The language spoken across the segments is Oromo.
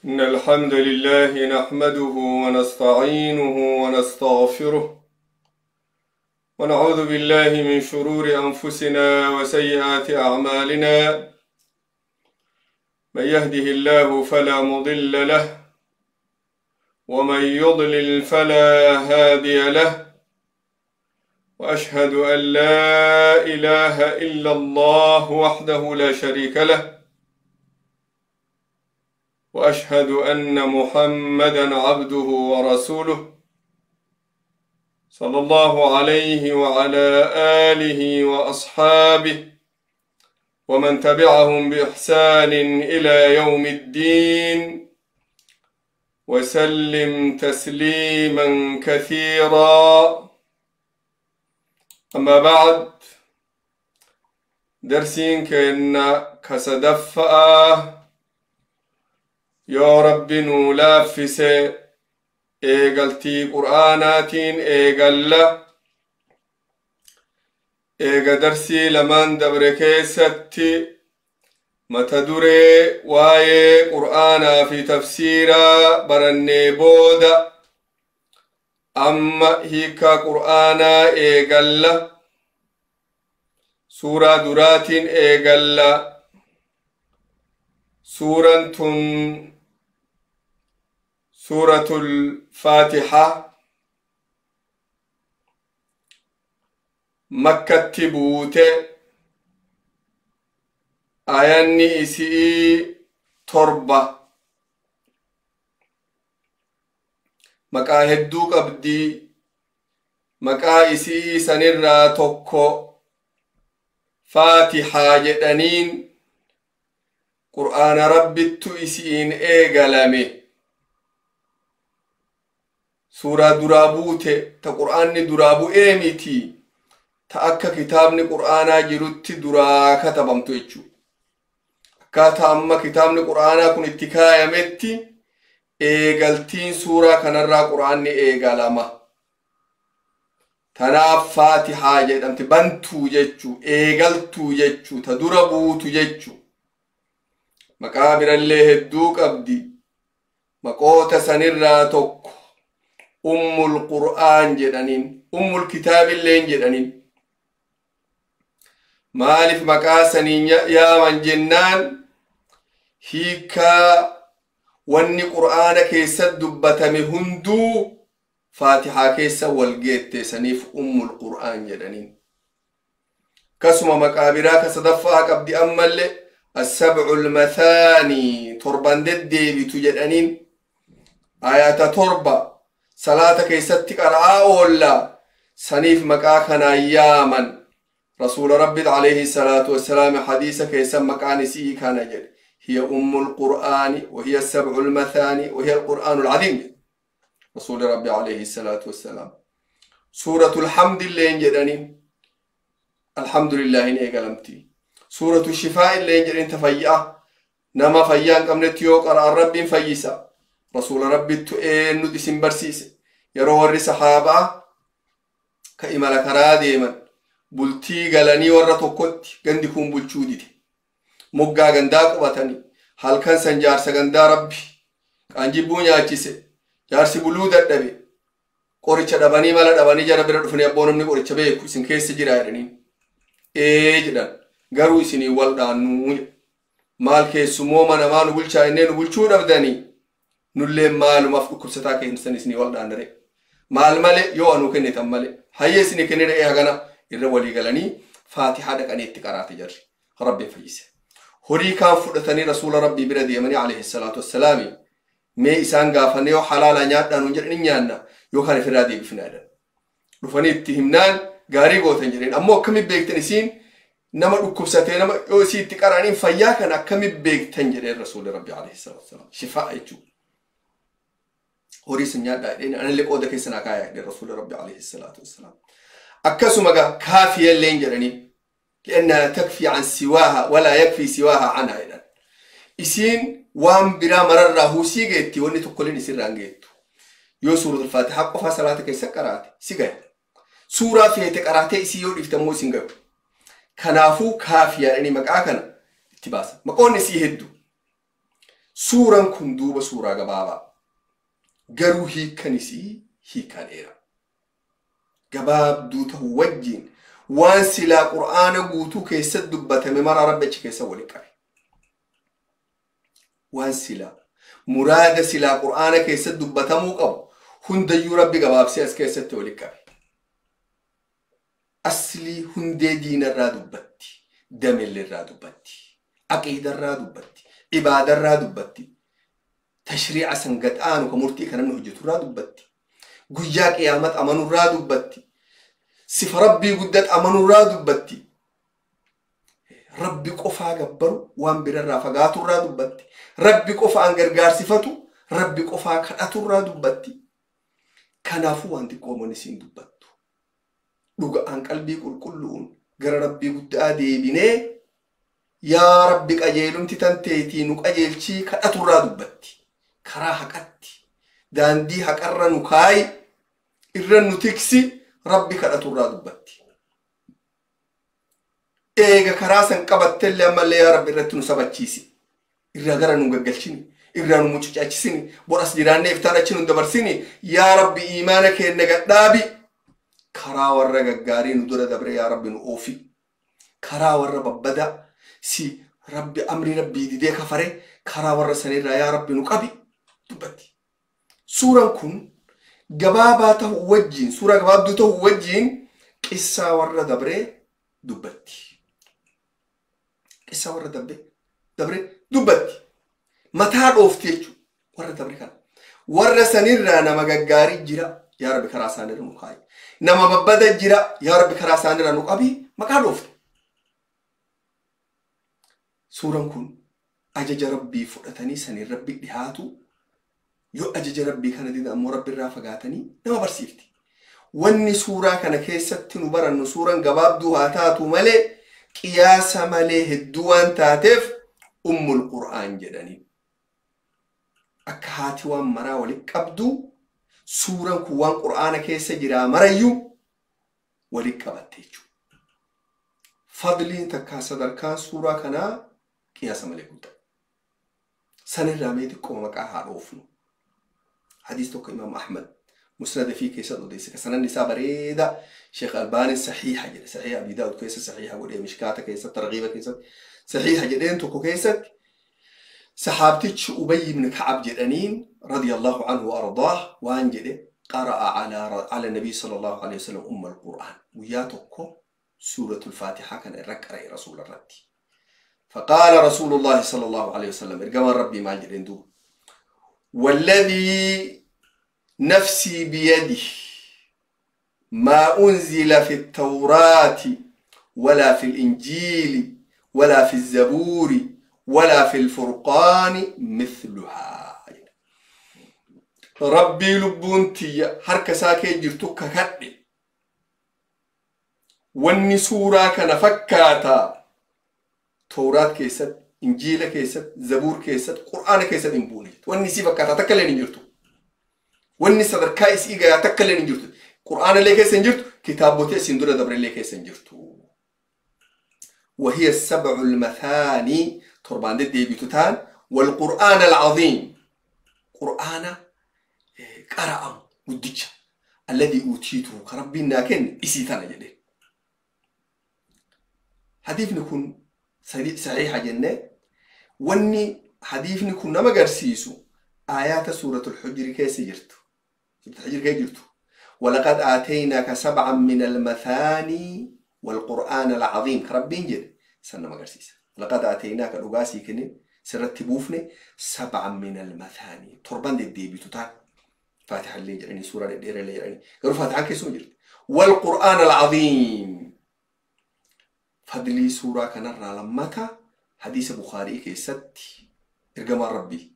إن الحمد لله نحمده ونستعينه ونستغفره ونعوذ بالله من شرور أنفسنا وسيئات أعمالنا من يهده الله فلا مضل له ومن يضلل فلا هادي له وأشهد أن لا إله إلا الله وحده لا شريك له وأشهد أن محمدًا عبده ورسوله صلى الله عليه وعلى آله وأصحابه ومن تبعهم بإحسان إلى يوم الدين وسلم تسليمًا كثيرًا. أما بعد، درسين كأن كسدفأ يا رب نولافس إيقلتي قرآناتين إيقا درسي لمن دبركيستي متدري واي قرآنا في تفسيرا برني بودا أما هيكا قرآنا إيقال سورة دراتين إيقال سورة الفاتحة مكة تبوت آياني إسئي تربة مكا هدوك أبدي مكا إسئي سنرى توكو فاتحة جدنين قرآن ربي إسئين إيغالامي سورة درابوته تا قرآن درابو إيميتي تا أكا كتابني قرآنا جلوتي درا كتبامتو إيجو أكاتا أما كتابني قرآنا كن اتكايا متي إيغالتين سورة كنرى قرآن إيغالاما تناف فاتحة جدامتي بنتو جيجو إيغالتو جيجو تا درابوتو جيجو مقابر اللي هدوك أبدي مقوتا سنرى توكو أم القرآن جدانين أم الكتاب اللين جدانين مالف مقاسنين يا من جنان هيكا واني قرآن كيسا دبتمي هندو فاتحة كيسا والقيت سنيف أم القرآن جدانين كسم مقابراك صدفاك أبدي أمال السبع المثاني تربان ددي بتجدانين آيات تربة صلاة كيستك أرعاء ولا سنيف مكاكنا أياما رسول ربي عليه الصلاة والسلام حديثة كيسم مكان سيه كان جل هي أم القرآن وهي السبع المثاني وهي القرآن العظيم رسول ربي عليه الصلاة والسلام سورة الحمد لله جدني الحمد لله إن إقلمتي سورة الشفاء اللي جدني تفيأ نما فيان كم نتيوك أرى ربي فيسا رسول ربي تؤين ندسين برسيس يرو ورّي صحابة كإمالة كراديما بلتي غلاني ورّا توقت غندكم بلچودي مقا غندا قبطاني حال كان سنجارسا غندا ربي كانجيبون ياچيسي جارسي بلودت دبي قريچا دباني مالا دباني جارا برا دفني أبونمني قريچا بيكو سن كيس جرايرني جدان غرو سني والدانو مال كيسو موما نمانو بلچا إنينو بلچو دبداني نولي مالو مفقو كبستا كين سنسني والدان ري مال مالي يو أنو كنت مالي هاي سني كنت إيه هغانا الرولي غلاني فاتحة دقاني اتقارات جر ربي فيسي هوري كان فردتني رسول ربي بردي يمني عليه الصلاة والسلام مي إسان غافني يو حلالا نيادان ونجر نيانا يو كان فرادي بفنادا رفاني اتهمنان غاري غوتن جرين أمو كمي بيكتن سين نما ركبستين نما يو سي اتقارانين فياكنا كمي بيكتن جرين رسول ربي عليه الصلاة والسلام شفاء يجو هوري سنيادا دين أنا اللي قودك سنا كايا للرسول ربي عليه الصلاة والسلام أكسو مجا كافية اللين جرني لأنها تكفي عن سواها ولا يكفي سواها عنها إذن إسين وام برا مرر هو سيجيتي وني تقولين يصير رانجيتو يو سورة الفاتحة قفا صلاتك يسكراتي سيجي سورة في تقراتي إسيو يفتمو سينجو كنافو كافية يعني مقاكنا اتباسا مقون نسي هدو سورة كندوبة سورة قبابا قروا هيكنسي هيكان إيرا قباب دوته وجين وان سلا قرآن قوتو كيسد دبته ممارا ربك كيسا ولكبي وان سلا مراد سلا قرآن كيسد دبته موقب هنديو ربي قباب سياس كيسد ولكبي أصلي هندي دين الرادبتي دم الرادبتي عقيدة الرادبتي عبادة الرادبتي تشريع سنقت آنو كمرتي كان نهجة الرادبتي قياك قيامت أمن الرادبتي سف ربي قدت أمن الرادبتي ربي قفا قبر وان بر الرافقات الرادبتي ربي قفا أنقرقار صفتو ربي قفا كرأت الرادبتي كنافو عندي قومني سين دبتو لغا عن قلبي كلون غير ربي قد آدي يا ربك أجيلون تتنتيتي نك أجيلشي كأتورا دبتي كرا حقتي داندي حقر نكاي إرن نتكسي ربي كأتورا دبتي إيغا كراسن قبت اللي أما اللي يا ربي رتنو سبتشيسي إرا غرا نغغلشيني إرا نموچچاچسيني بورس جيراني افتارچينو دبرسيني يا ربي إيمانك إنك دابي كرا ورّا غاري ندور دبر يا ربي نوفي كرا ورّا ببدا سي ربي أمري ربي دي كفره كرا ورّا سنير يا ربي نقبي دبتي سورة كن جباباته وجين سورة جبابته وجين قصة ورّا دبر دبتي قصة ورّا دبر دبتي متى أوفتيجو ورّا دبر كان ورّا سنير أنا مجاري جرا يا ربي كرا سنير نقاي نما ببدا جرا يا ربي كرا سنير نقبي ما كان أوفت سورة كن أجج ربي فرتني سني ربي دهاتو يو أجج ربي كان دين أمو ربي رافقاتني نما برسيفتي واني سورة كان كيست نبرا نسورا قباب دوهاتاتو ملي قياس ملي هدوان تاتف أم القرآن جدني أكهاتي وان مرا ولك أبدو سورة كوان قرآن كيس جرا مريو ولك أبتيجو فضلين تكاسد الكان سورة كان قياس ملي قد سنة راميدي قومك أهاروفنو حديث توك إمام أحمد مسند فيه كيسة وديسة سنة النساء بريدة شيخ الباني صحيحة جدا صحيحة أبي داود كيسة صحيحة وليه مشكاتة كيسة ترغيبة كيسة صحيحة جدين توكو كيسة صحابتك أبي بن كعب جدانين رضي الله عنه وأرضاه وان جده قرأ على النبي صلى الله عليه وسلم أم القرآن وياتوكو سورة الفاتحة كان الركرة رسول الرتي فقال رسول الله صلى الله عليه وسلم ارجع ربي ما جدين دو والذي نفسي بيده ما أنزل في التوراة ولا في الإنجيل ولا في الزبور ولا في الفرقان مثلها ربي لبونتي حركة ساكي جرتك كدي واني سورة كان فكاتا توراة كيست إنجيل كيست زبور كيست قرآن كيست إنبوني واني سي فكاتا تكلين جرتو واني صدر كايس إيغا تكلين جرتو قرآن اللي كيس جرتو كتابوتي سندورة دبر اللي كيس جرتو وهي السبع المثاني تربان دي بيتوتان والقرآن العظيم قرآن قرأ وديش الذي أوتيته كربنا كن إسيتنا جدي حديث نكون صحيح جنة واني حديث نكون نما قرسيسو آيات سورة الحجر كيس جرتو سورة الحجر كيس جرتو ولقد آتيناك سبعا من المثاني والقرآن العظيم كربين جد سنة ما قرسيس لقد آتيناك الأقاسي كنين سرتبوفني سبعا من المثاني تربان دي بيتوتان فاتحة اللي جراني سورة الديرة اللي جراني قالوا فاتحة كيسو جرد والقرآن العظيم فضلي سورة كنرى لمتا حديث بخاري كيستي إرقام ربي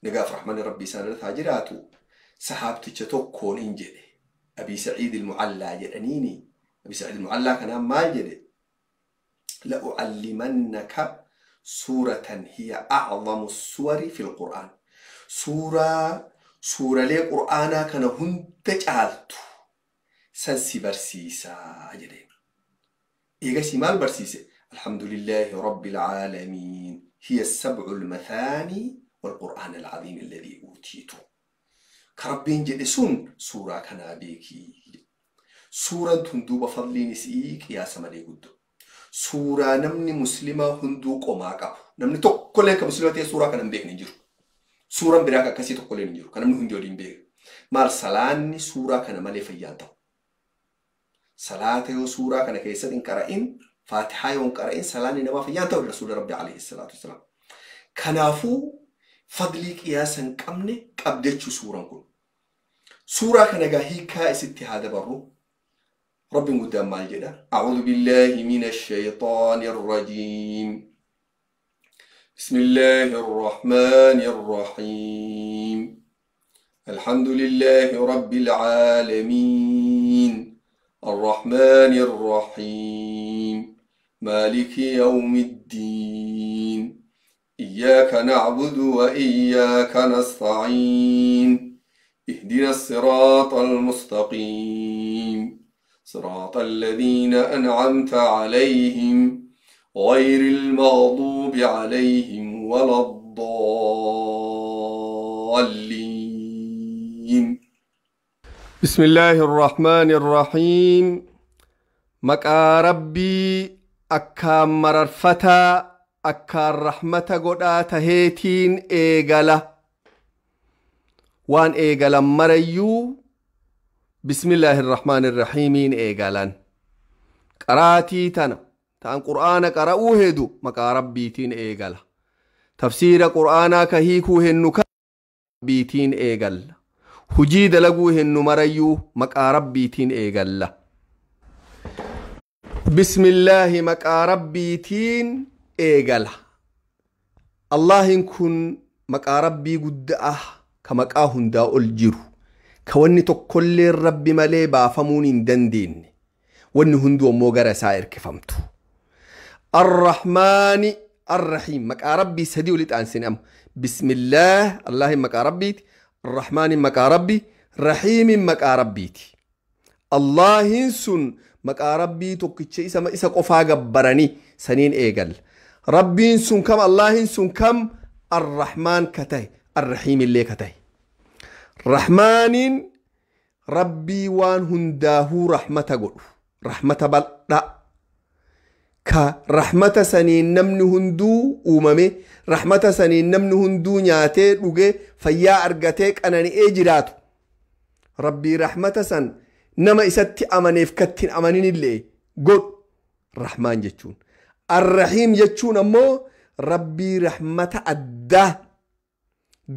نقاف رحمن ربي سنة تاجراتو سحابتي تتوكون إنجلي أبي سعيد المعلى جرانيني أبي سعيد المعلى كان ما جري لأعلمنك سورة هي أعظم السور في القرآن سورة لي قرآن كان هنت جعلت سنسي برسيسا جرين إيجا سيمال برسيسة الحمد لله رب العالمين هي السبع المثاني والقرآن العظيم الذي أوتيته كربين جلسون سورة كنابيكي سورة هندو بفضل نسيك يا سمالي قدو سورة نمني مسلمة هندو قماكا نمني تقولين كمسلمة سورة كنبيك نجيرو سورة براكا كسي تقولين نجيرو كنمني هندو دين بيك مال سلاني سورة كنمالي فيانتو صلاة يو سورة كنا كيسد إن قرأين فاتحة يوم قرأين سلاني نما فيانتو رسول ربي عليه الصلاة والسلام كنافو فضلك ياسن كمني كابدتشو سورة كون سورة كنا جاهيكا استهادة برو ربي قدام مالجدا أعوذ بالله من الشيطان الرجيم بسم الله الرحمن الرحيم الحمد لله رب العالمين الرحمن الرحيم مالك يوم الدين إياك نعبد وإياك نستعين اهدنا الصراط المستقيم صراط الذين أنعمت عليهم غير المغضوب عليهم ولا الضالين بسم الله الرحمن الرحيم مكا ربي أكا مررفتا أكا الرحمة قد تهيتين إيغالا وان إيغالا مريو بسم الله الرحمن الرحيم إيغالان قراتي تان قرآن قرأوه هدو مكا ربيتين إيغالا تفسير قرآن كهيكو هنو بيتين إيغالا هجيد لقوه النمريو مكا ربيتين إيغالا بسم الله مكا ربيتين إيغالا الله إنكن مكا ربي قد كمكا هندا الجرو كواني تقول الرب مالي بافمون دندين واني هندو موغر سائر كفمتو الرحمن الرحيم مكا ربي سديو لتانسين أم بسم الله الله مكا ربيتي الرحمن مكا ربي رحيم مكا ربيتي الله سن مكا ربي توكيتشي إسا إسا قفا قبراني سنين إيقل ربي سن كم الله سن كم الرحمن كتاي الرحيم اللي كتاي رحمن ربي وان هنداه رحمة قل رحمة بلد كرحمة سنين نمن هندو أمامي رحمة سنين نمن هندو نياتي لغي فيا أرغتك أناني إجراتو ربي رحمة سن نما إساتي أمانيف كتين أمانين اللي قل رحمن جتشون الرحيم جتشون أمو ربي رحمة أدى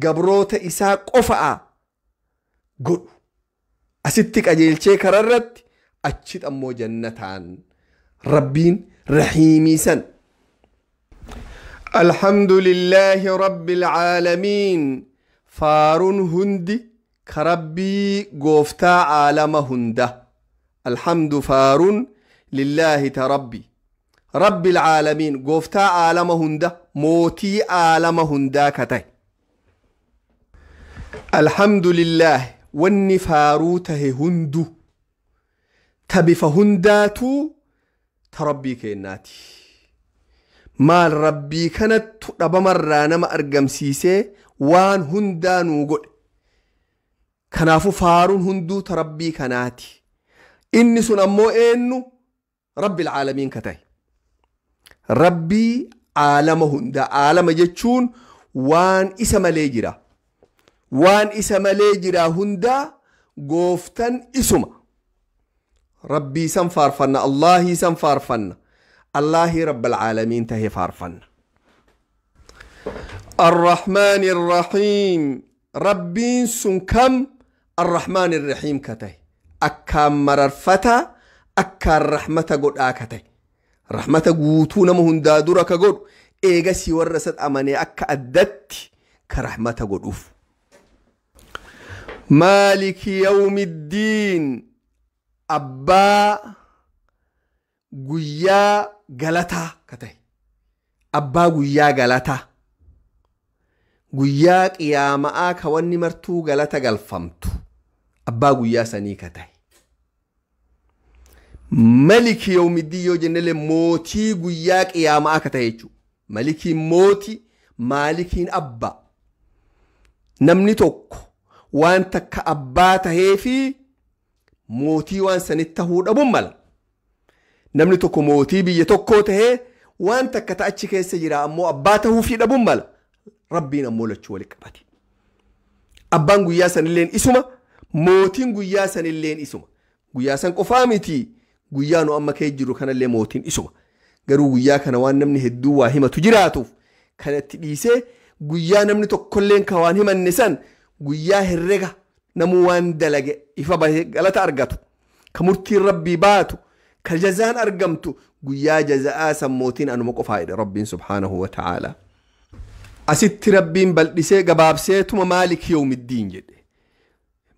قبروت إساق أفعى قل أستك أجيل شيء كررت أجد أمو جنتان ربين رحيمي سن الحمد لله رب العالمين فارون هندي كربي قوفتا عالم هنده الحمد فارون لله تربي رب العالمين قوفتا عالم هنده موتي عالم هنده كتاي الحمد لله والنفاروته هندو تبف هنداتو تربي كيناتي مال ربي كانت ربما ما أرقم سيسي وان هندانو قل كنافو فارون هندو تربي كناتي إني سنمو إنو رب العالمين كتاي ربي عالم هندا عالم جتشون وان إسم ليجرا وان إسم ليجرا هندا قوفتن إسم ربي سن فارفنا الله سن فارفنا الله رب العالمين تهي فارفنا الرحمن الرحيم ربي سن كم الرحمن الرحيم كتاي أكام مررفتا أكا الرحمة قد آكتاي رحمة قوتونا مهندا دورك قد إيغسي ورست أماني أكا أدت كرحمة قد أوف مالك يوم الدين أبا قويا غلطة كتاي أبا قويا غلطة قويا قياما كواني مرتو غلطة غلفمتو أبا قويا سني كتاي ملك يوم الدين يوجن موتي قويا قياما كتاي ملكي موتي مالكين أبا namni tokko waan takka abbaa tahee fi mootii waan sanitti tahuu dhabuun mala. Namni tokko mootii biyya tokkoo tahee waan takka ta'achi keessa jira ammoo abbaa tahuu fi dhabuun mala. Rabbiin ammoo lachuu wali qabate. Abbaan guyyaa sanilleen isuma, mootiin guyyaa sanilleen isuma. Guyyaa san qofaa miti guyyaa nu amma kee jiru kanallee mootiin isuma. Garuu guyyaa kana waan namni hedduu waa himatu jiraatuuf kanatti dhiisee guyyaa namni tokkolleen ka waan himanne san guyyaa herrega namuu waan dalage ifa bahee galata argatu ka murtiin rabbii baatu ka jazaan argamtu guyyaa jaza'aa san mootiin anuma qofaa jedhe rabbiin subhaanahu wa ta'ala. Asitti rabbiin bal'isee gabaabseetuma maalik yawmiddiin jedhe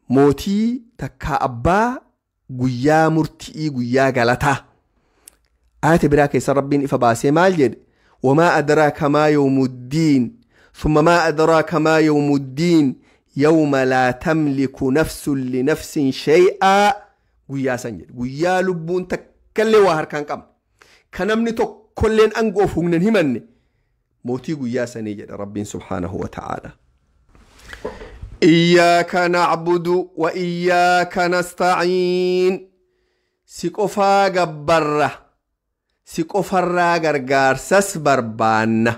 mootii takkaa abbaa guyyaa murtii guyyaa galataa. آية براك يسر ربين إفباسي مال جد وما أدراك ما يوم الدين ثم ما أدراك ما يوم الدين يوم لا تملك نفس لنفس شيئا قويا سنجد قويا لبون تكالي واهر كان كم كنمني تكلين أنقوف من همني موتي قويا سنجد ربين سبحانه وتعالى. إياك نعبد وإياك نستعين سيكوفا قبره سيقفر غرغارسس بربان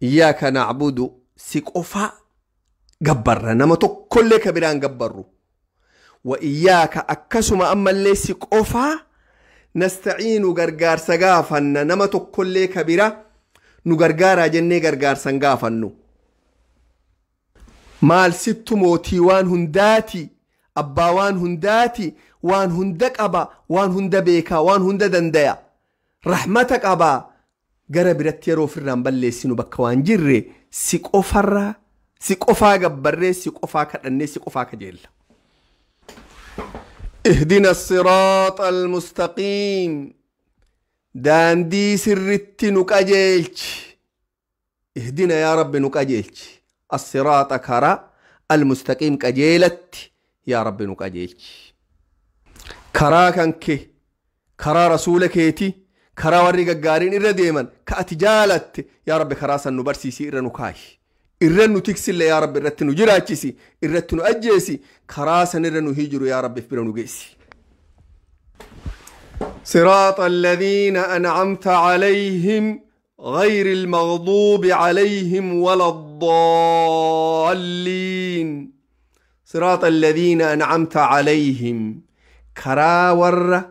إياك نعبد سيقفا غبر نما كل كبيران غبروا وإياك أكسم أما اللي سيقفا نستعين غرغارس غافن نما كل كبيرا نغرغارا جنة غرغارسن غافنو مال ست موتي وان هنداتي أباوان هنداتي وان هندك أبا وان هند بيكا وان هند دنديا رحمتك أبا قرب رتيرو في الرنبال سينو بكوان جري سيقوفا قبري سيقوفا كأني سيقوفا كجيل. اهدنا الصراط المستقيم داندي سرت نكاجيلش اهدنا يا رب نكاجيلش الصراط كرا المستقيم كجيلت يا رب نكاجيلش كرا كنكي كرا رسولك يتي كرا ورقا قارين إرى ديما كأتي جالت يا رب كراسا نبرسيسي إرى نكاش إرى نتكسل يا رب إرى نجراجسي إرى نؤجيسي كراسا إرى نهيجر يا رب فبرا نقيسي. صراط الذين أنعمت عليهم غير المغضوب عليهم ولا الضالين. صراط الذين أنعمت عليهم كرا ور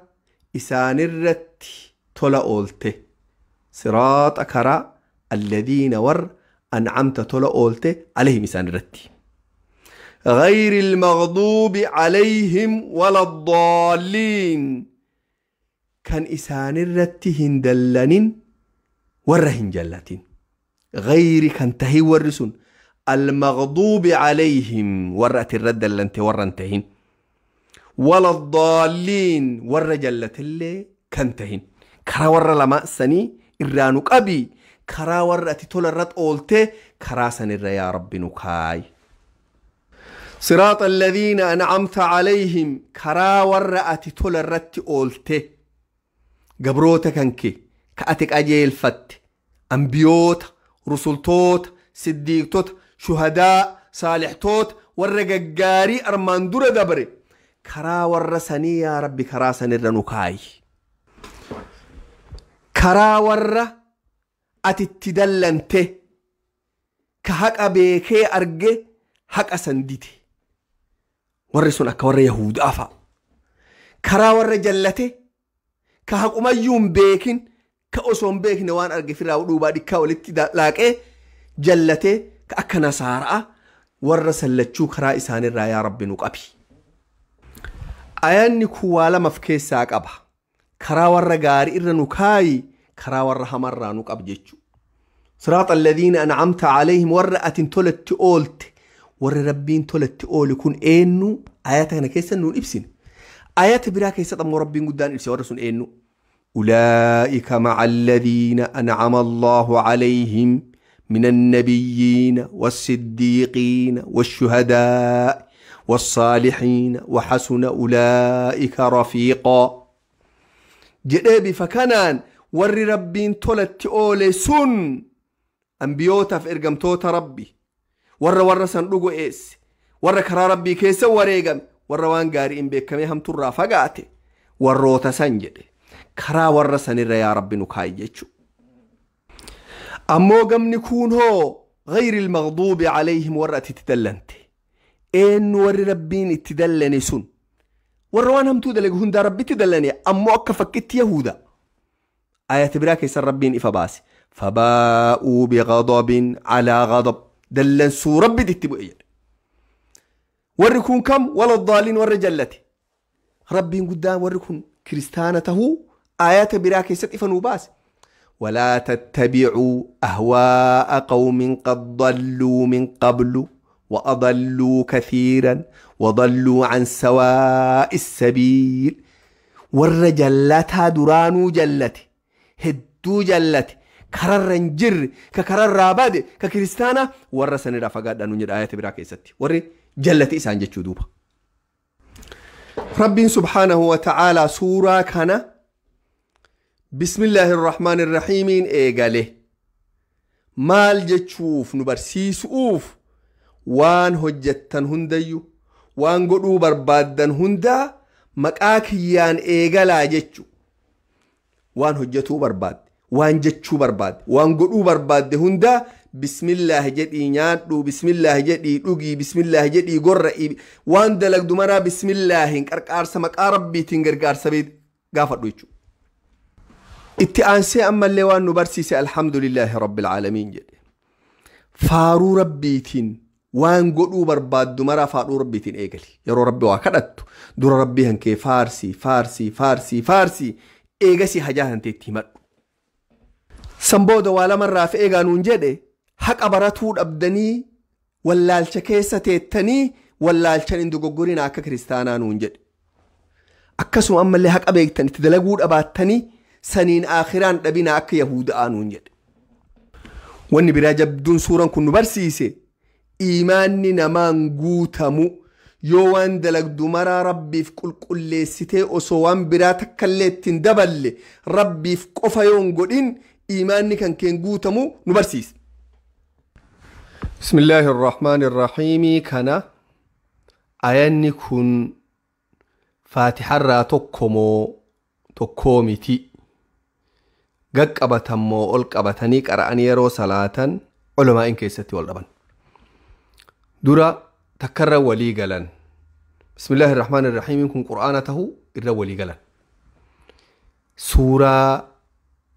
إسان الرت تولا أولته صراط كرا الذين ور أنعمت تولا أولته عليهم إسان الرت غير المغضوب عليهم ولا الضالين كان إسان الرت هندلنين ورهن جلتين غير كان تهي ورسون المغضوب عليهم ورأت الرد اللي انت ورنتهين ولا الضالين ورجلة اللي كنتهن كرا ور لما سني إرانوك أبي كرا ورأتي طول الرد أولته كرا سنر يا رب نكاي. صراط الذين أنعمت عليهم كرا ورأتي طول الرد أولته قبروتك انكي كأتك أجيل فت أنبيوت رسولتوت صديقتوت شهداء صالحتوت ورقاقاري أرمان دور دبري كرا ورسني يا ربي كرا سنر نكاي كرا ور أتتدلنته كحق أبيكي أرجي حق أسنديتي ورسون أكا ور يهود أفا كرا ور جلته كحق أميون بيكين كأسون بيكين وان أرجي في راودو بادي كاولتي لاكي جلته كأكا نصارى ورسلتشو كرا إسان الرا يا ربي نقبي أياني كوالا مفكيسا قبا كرا ور غاري إرا نكاي كرا ور همرا نقب جيتشو. صراط الذين أنعمت عليهم ورأت تولت أولت ور ربين تولت أول يكون إنو آياتنا كيسا نون إبسين آيات برا كيسا تمو ربين قدان إبسي ورسون إنو أولئك مع الذين أنعم الله عليهم من النبيين والصديقين والشهداء والصالحين وحسن أولئك رفيقا. جدابي فكانان ور ربين تولت أولي سن أنبيوتا في إرقمتوتا ربي warra san dhugo eesse warra karaa rabbii keessa wareegame warra waan gaarii hin beekame hamturraa fagaate warroota san jedhe karaa warra sanirra yaa rabbi nu kaa'i jechuudha. ammoo gamni kun hoo غير المغضوب عليهم ورأت تدلنت إن ور ربين تدلني سن وروانهم تدلق هندا ربي تدلني أمو أكفكت يهودا آية براك يسر ربين إفباس فباءوا بغضب على غضب دلن سو ربي تتبعي وركون كم ولا الضالين والرجلتي ربين قدام وركون كريستانته آيات براك يسر إفنو باس ولا تتبعوا أهواء قوم قد ضلوا من قبل وأضلوا كثيرا وضلوا عن سواء السبيل والرجلتها درانو جلتي هدو جلتي كرر جر ككرر رابد ككريستانا ورسن رفقات أنو نجد آيات براك يستي ور جلتي إسان جتشو دوبا رب سبحانه وتعالى سورة كان بسم الله الرحمن الرحيم إيقاله مال جتشوف نبرسيس أوف وان هجتن هنديو وان قدو بربادن هندا مكاكيان إيقالا جتشو وان هجتو برباد وان جتشو برباد وان قدو برباد هندا بسم الله جدي نيادو بسم الله جدي دوغي بسم الله جدي قرئي وان دلق دمرا بسم الله انكاركار سمك ربي تنقرقار سبيد قافر دويتشو اتئانسي أما اللي وان نبرسيسي الحمد لله رب العالمين جدي فارو ربيتين وان قلو برباد دمرا فارو ربيتين ايقلي يرو ربي واكدت دور ربي هنكي فارسي فارسي فارسي فارسي ايقسي حجاهن تيتيمت سنبودا والا مرة في ايقانون جدي حق أبراتود أبدني واللالشا كيسة تيتني واللالشا اندو ققورين اكا كريستانانون جدي أكسو أما اللي حق أبيكتني تدلقود أباتني سنين آخران لبنا أكا يهود آنون جد واني برا جبدون سوران كن برسيسي إيماني نمان قوتمو يوان دلق دمرا ربي في كل ستي أسوان برا تكاليت تندبل ربي في قفا يون قدين إيماني كان قوتمو نبرسيس بسم الله الرحمن الرحيم كان آياني كن فاتحة را تكوميتي قبتمو قبتني قرأني يرو صلاة علماء كيستي والربان دورا تكرر ولي قلن بسم الله الرحمن الرحيم يكون قرآنته إر ولي قلن سورة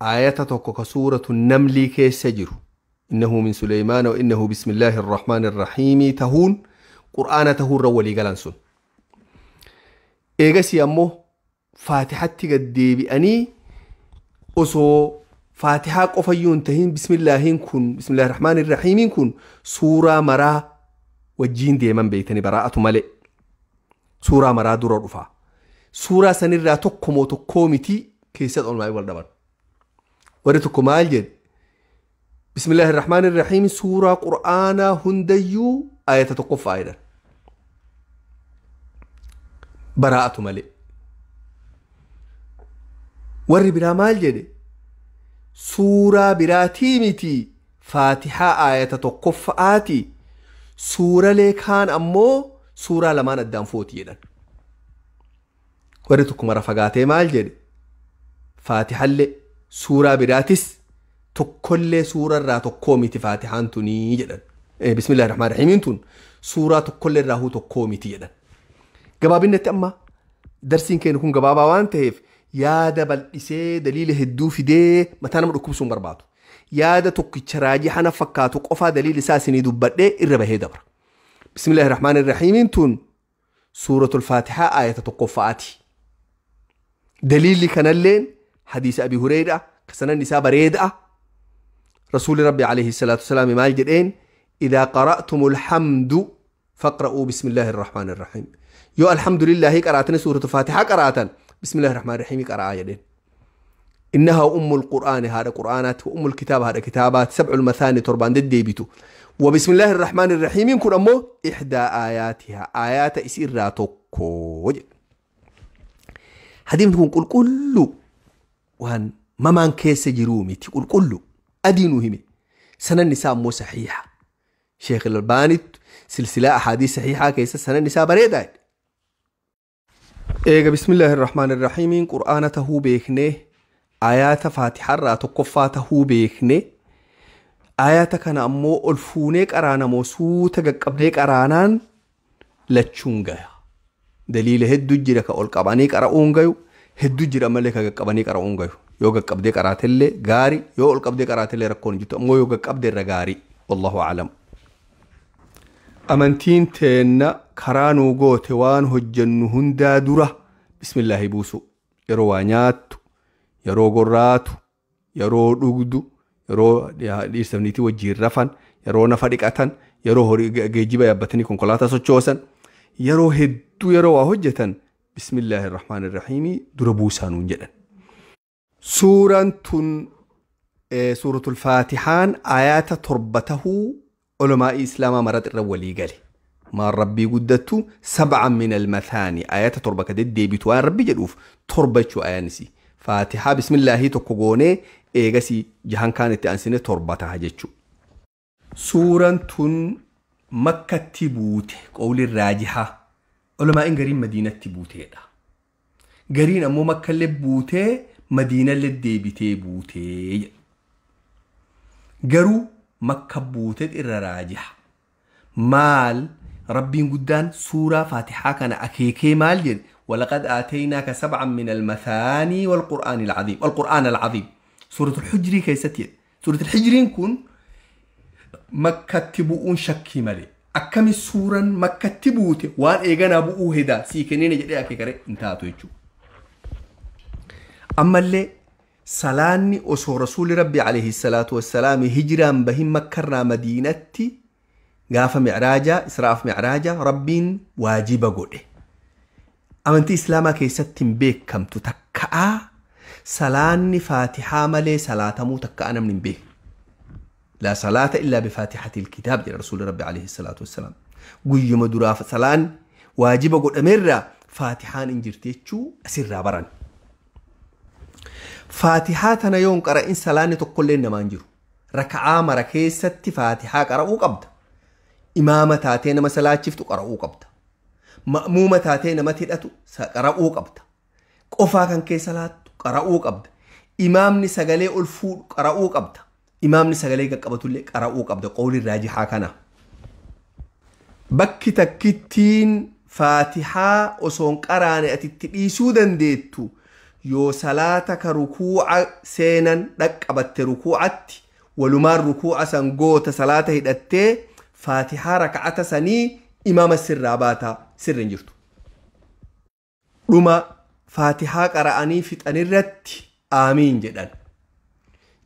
آية توكو سورة النمل كيسجر إنه من سليمان وإنه بسم الله الرحمن الرحيم تهون قرآنته إر ولي قلن سن إيغسي أمو فاتحتي قدي بأني أسو فاتحة قفيون تهين بسم الله كن بسم الله الرحمن الرحيم كن سورة مرا وجين ديما بيتني براءة ملئ سورة مرا دور رفع سورة سنرى تقوم تقومتي كيسات أولماء والدبر ورتكم الجد بسم الله الرحمن الرحيم سورة قرآن هنديو آية تقف أيضا براءة ملئ ور برا مال جدي سورة براتي متي فاتحة آية توقف آتي سورة لكان أمو سورة لما ندام فوتي يدن ورتكم رفقاتي مال جدي فاتحة اللي سورة براتيس تكل سورة را تقومتي فاتحة انتوني جدن بسم الله الرحمن الرحيم انتون سورة تكل راهو تقومتي جدن قبابين نتأمى درسين كي نكون قبابا وانتهف يادا بلسي دليل هدو في دي متانا مركوب سن برباطو يادا توكي شراجي حنا فكاتو قفا دليل ساسني دبت دي إربه دبر بسم الله الرحمن الرحيم انتون سورة الفاتحة آية تقفاتي دليل كان اللين حديث أبي هريرة كسنا النساء بريدة رسول ربي عليه الصلاة والسلام مال جدين إذا قرأتم الحمد فاقرأوا بسم الله الرحمن الرحيم يو الحمد لله قرأتني سورة الفاتحة قرأتن بسم الله الرحمن الرحيم قرأ يدين إنها أم القرآن هذا قرآنات وأم الكتاب هذا كتابات 7 المثاني تربان ديبتو وبسم الله الرحمن الرحيم يكون أمه إحدى آياتها آيات إسير راتوكو حديث تكون قل كله وان ممان كيس جرومي تقول كله أدينو همي سنة النساء مو صحيحة Sheekh Albaaniitu silsilaa ahadiis saxiixaa keessa sanan isaa bareedaa. Eega bismillaahi irrahmaani irrahiimiin qur'aana tahuu beeknee ayaata faatihaa irraa tokkoffaa tahuu beeknee ayata kana ammoo ol fuunee qaraanamoo suuta gaqqabnee qaraanaan lachuun gaya. Daliila hedduu jira ka ol qabanii qara'uun gayu, hedduu jira malee ka gaqqabanii qara'uun gayu. Yoo gaqqabdee qaraatellee gaarii, yoo ol qabdee qaraatellee rakkoon jirtu ammoo yoo gaqqabdee irra gaarii. Wallahu a'lam. Amantiin teenna karaa nuu goote waan hojjennu hundaa dura bismillaahi buusu. Yeroo waa nyaattu, yeroo gorraatu, yeroo dhugdu, yeroo dhiirsafniitii wajjiin rafan, yeroo nafa dhiqatan, yeroo horii geejjiba yaabbatanii konkolaataa sochoosan, yeroo hedduu yeroo waa hojjetan bismillaahi irrahmaani irrahiimii dura buusaanuun jedhan. Suuraan tun suuratul faatihaan ayaata 7 tahuu ulamaa'ii islaamaa marat irra walii gale. Maan rabbii guddattu 7 min almathaani ayaata 7 ka deddeebitu waan rabbi jedhuuf 7 jechuu ayaanisi. Faatihaa bismillaahi tokko goonee eegasii jahan kaan itti ansine 7 taha jechuu. Suuraan tun makkatti buute qawliin raajihaa. Ulamaa'in gariin madiinatti buuteedha. Gariin ammoo makkallee buutee madiinallee deebitee buutee. Garuu makka buutee irra raajiha. Maal rabbiin guddaan suuraa faatihaa kana akeekee maal jedhe? ولقد آتيناك 7 من المثاني والقرآن العظيم سورة الحجر كيستي سورة الحجر كن مكة تبؤون شكي مالي أكم السورة مكة تبوت وان إيغانا بؤو هدا سيكنين جدي أكيكري انتهاتو يجو. أما اللي سلاني أسو رسول ربي عليه الصلاة والسلام هجران بهم مكرنا مدينتي غاف معراجا إسراف معراجا ربين واجب قوله. أمنتي إسلاما كيستن بيك كم تتكأ سلاني فاتحة ملي صلاة مو تكأنا من بيك لا صلاة إلا بفاتحة الكتاب جل رسول ربي عليه الصلاة والسلام قوي مدراف سلان واجب قد أمر فاتحان انجرتيتشو أسر بران فاتحاتنا يوم قرأ إن سلاني تقول لنا ما انجرو ركعة مركيست فاتحة قرأوا قبض إمامة تاتين مسلا شفتوا قرأوا قبض مأمومة تاتين ما تدأتوا قرأوا قبض قفا كان كي صلاة قرأوا قبض إمامني سقلي الفود قرأوا قبض إمامني سقلي قبضوا لك قرأوا قبض قول الراجحة كان بكي تكتين فاتحة وصون قراني أتتقيسو دنديتو يو صلاتك ركوع سينا لك أبت ركوعتي ولمار ركوع سنقوت صلاته هدأتي فاتحة ركعة سني إمام السراباتا سر جرتو رما فاتحة قرأني فتن الرت آمين جدا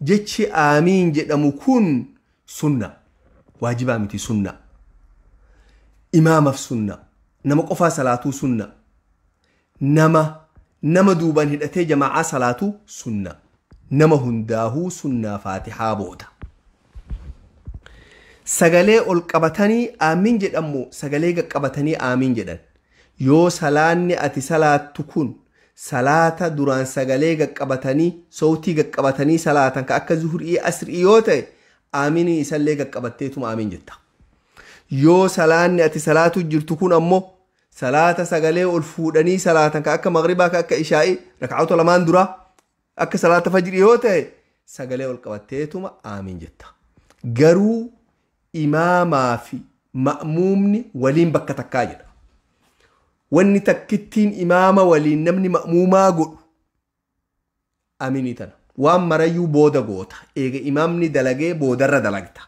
جتش آمين جدا مكون سنة واجبة متي سنة إمام في سنة نما قفا صلاة سنة نما دوبان هدأتي جماعة صلاة سنة نما هنداه سنة فاتحة بودا سغلي القبتني آمين جد أمو سغلي قبتني آمين جدا يو سلاني أتي صلاة تكون صلاة دوران سغلي قبتني صوتي قبتني صلاة كأكا زهر أسر إيوتي آميني إسالي قبتيتم آمين جدا يو سلاني أتي صلاة جر تكون أمو صلاة سغلي الفودني صلاة كأكا مغربا كأكا إشائي ركعوت لمان دورا أكا صلاة فجر إيوتي سغلي القبتيتم آمين جدا قرو إماما في مأمومني ولين بكا تكاجر واني تكتين إماما ولين نمني مأموما قل أميني تنا وان مريو بودا قوتا إيغا إمامني دلقي بودر دلقتا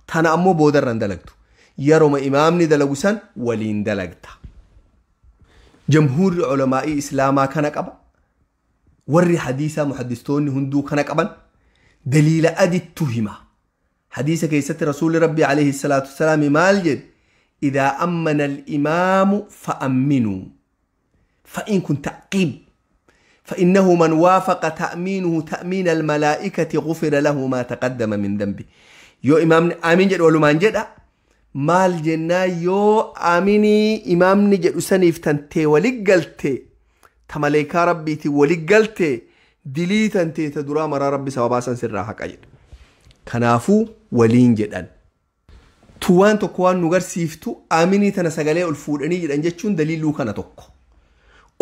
تنا أمو بودر دلقتو يروم إمامني دلقسان ولين دلقتا جمهور العلماء إسلاما كان قبا وري حديثا محدثتوني هندو كان قبا دليل أدي التهمة حديث كيست رسول ربي عليه الصلاة والسلام مالجد إذا أمن الإمام فأمنوا فإن كنت تعقيب فإنه من وافق تأمينه تأمين الملائكة غفر له ما تقدم من ذنبه يو إمام آمين جد ولمان جد مال جنا يو آميني إمام نجد سنيف تنتي ولقلتي تمليكا ربي تي ولقلتي دلي تنتي تدرا مرا ربي سواباسا سرها كأجد كنافو ولين جدًا tuwaan tokko waan nu garsiiftu aaminii tana sagalee ol fuudhanii jedhan jechuun daliiluu kana tokko.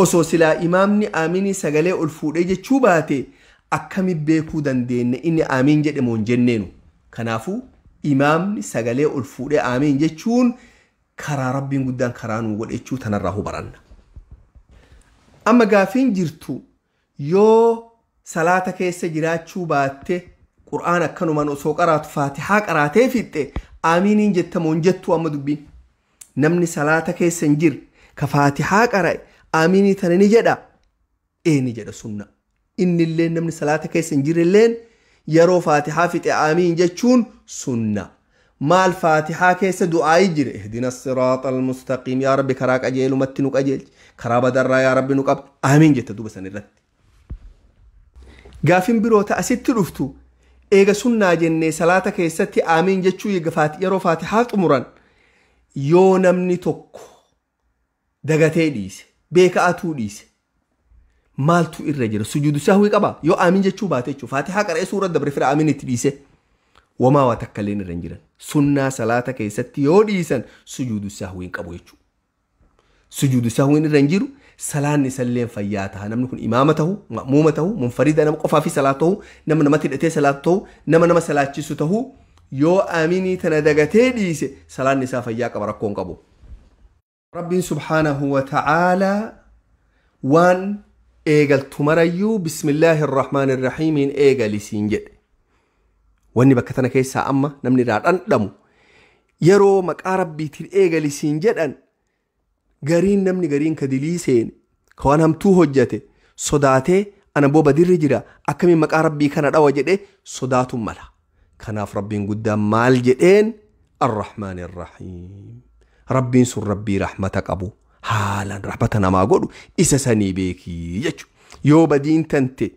Osoo silaa imaamni aaminii sagalee ol fuudhee jechuu baate akkami beekuu dandeenya inni aamiin jedhamu hin jenneenu. Kanaafuu imaamni sagalee ol fuudhee aamiin jechuun karaa rabbiin guddaan karaa nu godhechuu tanarraa hubaranna. Amma gaafiin jirtu yoo salaata keessa jiraachuu baatte qur'aan akkanumaan osoo qaraatu faatihaa qaraatee fixxe aamiiniin jettamoon jettu amma dubbiin. Namni salaata keessa hin jirre ka faatihaa qara'e aamiinii tana ni jedha ni jedha sunna. Innillee namni salaata keessa hin jirrelleen yeroo faatihaa fixe aamiin jechuun sunna. maal faatihaa keessa du'aayi jire ihdina siraata almustaqiim yaa rabbi karaa qajeelumatti nu qajeelchi karaa badarraa yaa rabbi nu qab aamiin jette duba san irratti. Gaafin biroota asitti dhuftu eega sunnaa jennee salaata keessatti aamiin jechuu yeroo faatihaa xumuran yoo namni tokko dagatee dhiise beeka'atuu dhiise maaltu irra jira sujuudu sahwii qaba yoo aamiin jechuu baate jechuu faatihaa qara'ee suuraa dabre fira aamiin itti dhiise wamaa waa takka illee irra hin jiran sunnaa salaata keessatti yoo dhiisan sujuudu sahwii qabu jechuu sujuudu sahwii irra hin jiru salaanni salleen fayyaa ta'a namni kun imaama ta'u ma'muuma ta'u munfarida nama qofaa fi salaat ta'u nama namatti hidhatee salaat ta'u nama salaachisu ta'u yoo aamiinii tana dagatee dhiise salaanni isaa fayyaa qaba rakkoon qabu. Rabbiin subhaanahu wa ta'aalaa waan eegaltu marayyuu bismillaahi irrahmaan irrahiimiin eegalisiin jedhe. Wanni bakka tana keessaa amma namni irraa dhandhamu yeroo maqaa rabbiitiin eegalisiin jedhan gariin namni gariin ka dilii seene ka waan hamtuu hojjate sodaatee ana booba dirri jira akkamiin maqaa rabbii kana dhawa jedhe sodaatun mala. Kanaaf rabbiin guddaan maal jedheen arrahmaan irrahiim rabbiin sun rabbii rahmata qabu haalaan rahmata namaa godhu isa sanii beekii jechu yoo badiin tante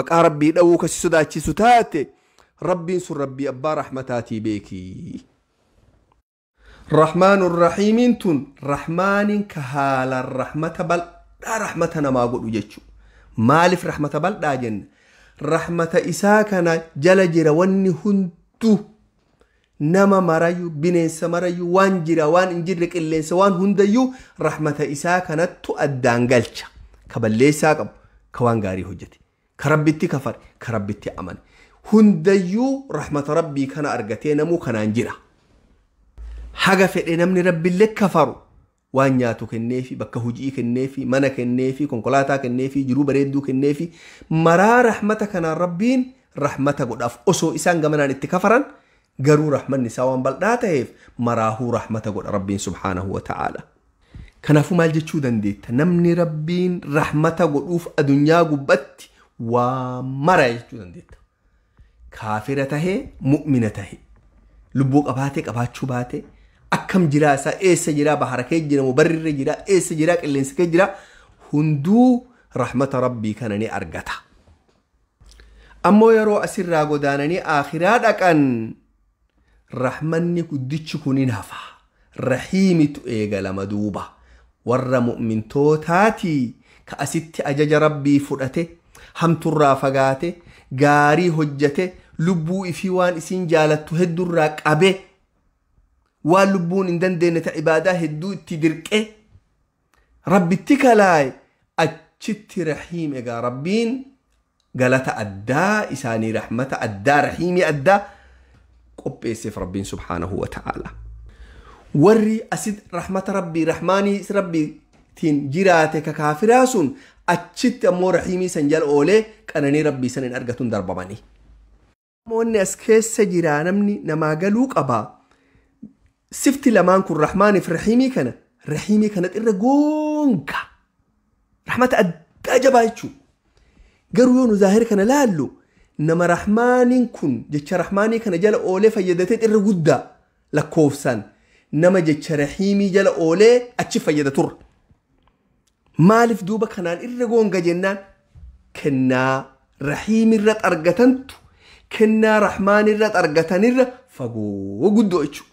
maqaa rabbii dhawuu kasi sodaachisu taate rabbiin sun rabbii abbaa rahmataatii beekii. Rahmaanun rahiimiin tun rahmaaniin ka haalaan rahmata bal'aa rahmata namaa godhu jechu maaliif rahmata bal'aa jenna rahmata isaa kana jala jira wanni hunduu nama marayu bineensa marayu waan jira waan hin jirre qilleensa waan hundayyuu rahmata isaa kanattu addaan galcha ka balleessaa qabu ka waan gaarii hojjete ka rabbitti kafare ka rabbitti amane hundayyuu rahmata rabbii kana argatee namuu kanaan jira. Haga fedhe namni rabbiillee kafaru waan nyaatu kenneefi bakka hujii kenneefi mana kenneefi konkolaataa kenneefi jiruu bareedduu kenneefi maraa rahmata kanaan rabbiin rahmata godhaaf osoo isaan gamanaan itti kafaran garuu rahmanni isaa waan bal'aa ta'eef maraahuu rahmata godha rabbiin subhaanahu wa ta'ala. Kanaafuu maal jechuu dandeetta namni rabbiin rahmata godhuuf adunyaa gubbatti waa mara jechuu dandeetta. Kaafira tahee mu'mina tahee lubbuu qabaatee qabaachuu baatee akkam jiraa isaa eessa jiraa bahara kee jira moo barrirra jiraa eessa jiraa qilleensa kee jiraa hunduu rahmata rabbii kana ni argata. Ammoo yeroo asirraa godaananii akhiraa dhaqan rahmanni guddichi kunin hafa rahiimitu eegalama duuba warra mu'mintootaati ka asitti ajaja rabbii fudhate hamturraa fagaate gaarii hojjate lubbuu ifii waan isiin jaalattu heddurraa qabe waan lubbuun hin dandeenye ta ibaadaa hedduu itti dirqe rabbitti kalaaye achitti rahiim egaa rabbiin galata addaa isaanii rahmata addaa rahiimii addaa qopheesseef rabbiin subhaanahu wa ta'ala. Warri asit rahmata rabbii rahmaanii rabbiitiin jiraate ka kaafiraa sun achitti ammoo rahiimii san jala oolee qananii rabbii san hin argatun darbamanii. Namoonni as keessa jiraa namni namaa galuu qabaa. Sifti lamaan kun rahmaaniif rahiimii kana irra goonga rahmata addaa jabaa jechuudha. Garuu yoo nu zaahir kana laallu nama rahmaaniin kun jecha rahmaanii kana jala oolee fayyadate irra guddaa lakkoofsaan nama jecha rahiimii jala oolee achi fayyadaturra. Maaliif duuba kanaan irra goonga jennaan kennaa rahiimirra argatantu kennaa rahmaanirra argatanirra fagoo guddoo jechuudha.